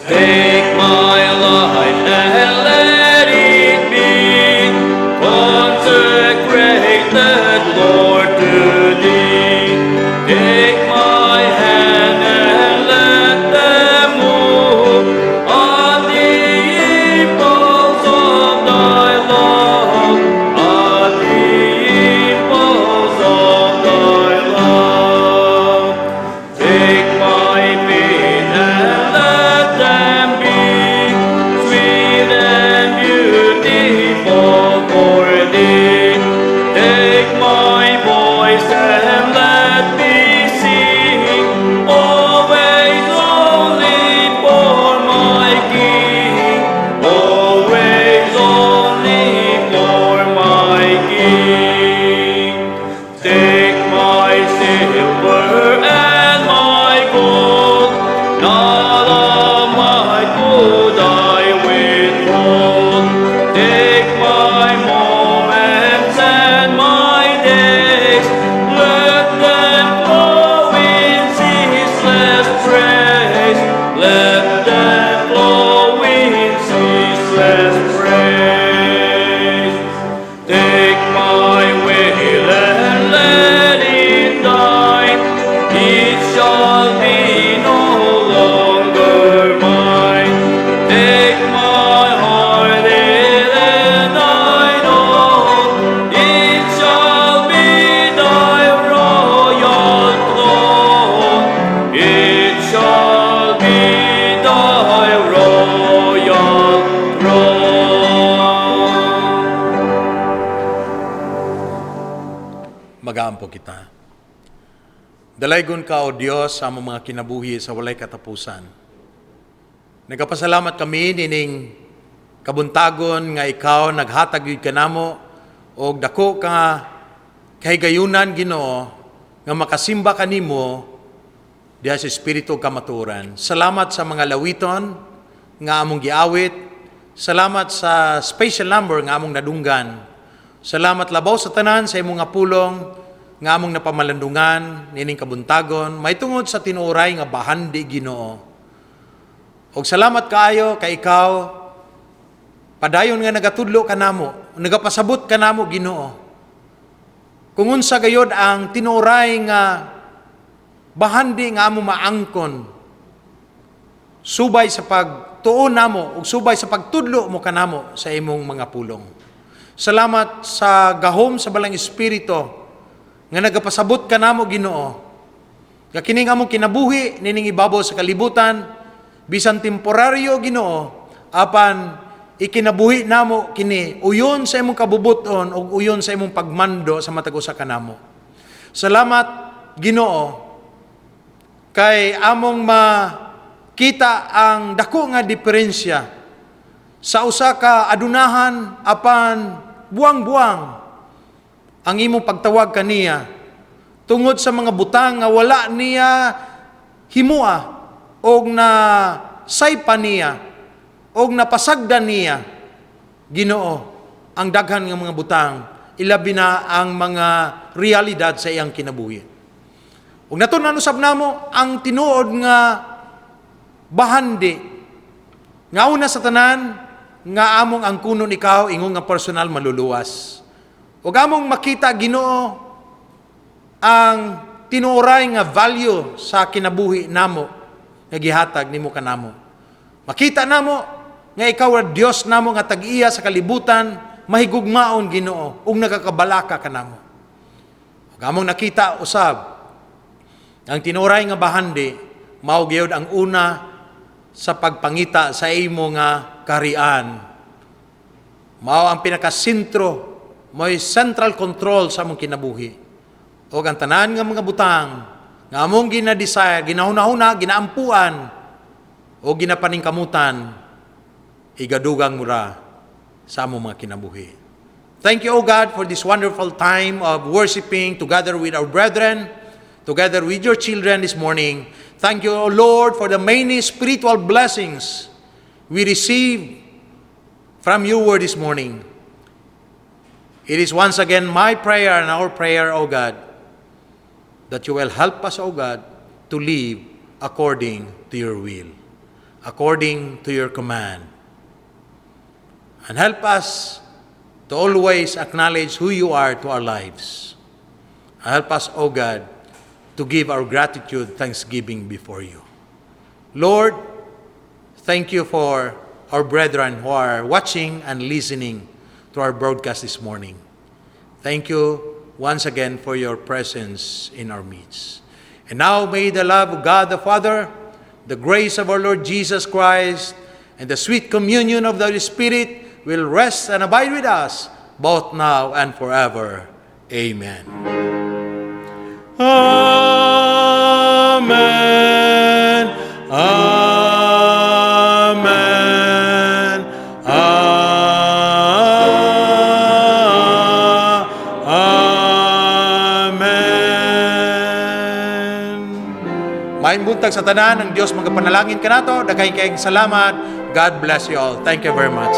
Take my life and let it be consecrated, Lord, to Thee. Take my hand and let them move on the impulse of Thy love, on the impulse of Thy love. Take my feet and let them be sweet and beautiful for Thee. Take my voice and let me sing, always only for my King, always only for my King. Take my silver and my gold, not of my good I withhold. Take my moments and my days, let them flow in ceaseless praise, let them flow in ceaseless praise. Take my will and let it die, it shall be no longer mine. Take my heart and thine own, it shall be Thy royal throne, it shall be Thy royal throne. Magaampo kita. Dalaygon ka, O Diyos, sa among mga kinabuhi sa walay katapusan. Nagapasalamat kami nining kabuntagon nga ikaw naghatag yun kanamo o dako ka kahigayunan Ginoo nga makasimba kanimo diha sa espiritu kamaturan. Salamat sa mga lawiton nga among giawit. Salamat sa special number nga among nadunggan. Salamat labaw sa tanan sa imong nga pulong nga among napamalandungan nining kabuntagon may tungod sa tinuray nga bahandi Ginoo. Og salamat kaayo kay ikaw padayon nga nagatudlo kanamo, nagapasabot kanamo Ginoo. Kung unsa gayod ang tinuray nga bahandi nga among maangkon subay sa pagtuon namo ug subay sa pagtudlo mo kanamo sa imong mga pulong. Salamat sa gahom sa balang espiritu nga nagapasabot kanamo Ginoo. Nga kining among kinabuhi nining ibabaw sa kalibutan bisan temporaryo Ginoo apan ikinabuhi namo kini uyon sa imong kabubuton ug uyon sa imong pagmando sa matag usa kanamo. Salamat Ginoo kay among makita ang dako nga diferensya sa usa ka adunahan apan buwang-buwang ang imong pagtawag kaniya tungod sa mga butang nga wala niya himua og na saypa niya og napasagdan niya Ginoo ang daghan nga mga butang ilabi na ang mga realidad sa iyang kinabuhi. Ug natun-an usab namo ang tinuod nga bahandi nga una sa tanan nga among ang kunon ikaw ingon nga personal maluluwas. Ug among makita Ginoo ang tinuoray nga value sa kinabuhi namo nga gihatag nimo kanamo. Makita namo nga ikaw ang Dios namo nga tag-iya sa kalibutan, mahigugmaon Ginoo ug nagakabalaka kanamo. Ug among nakita usab ang tinuray nga bahandi mao gyud ang una sa pagpangita sa imo nga kaharian. Mao ang pinakasentro, mo'y central control sa among kinabuhi. O ang tanan nga mga butang, nga among ginadesire, ginahuna-huna, ginaampuan, o ginapaningkamutan, igadugang mura sa among mga kinabuhi. Thank you, O God, for this wonderful time of worshiping together with our brethren, together with your children this morning. Thank you, O Lord, for the many spiritual blessings we receive from your word this morning. It is once again my prayer and our prayer, O God, that you will help us, O God, to live according to your will, according to your command. And help us to always acknowledge who you are to our lives. Help us, O God, to give our gratitude, thanksgiving before you. Lord, thank you for our brethren who are watching and listening to our broadcast this morning. Thank you once again for your presence in our midst. And now may the love of God the Father, the grace of our Lord Jesus Christ, and the sweet communion of the Holy Spirit will rest and abide with us both now and forever. Amen. Amen. Amen. Maayong buntag sa tanan, ang Dios magapanalangin kanato. Daghang kayong salamat. God bless you all. Thank you very much.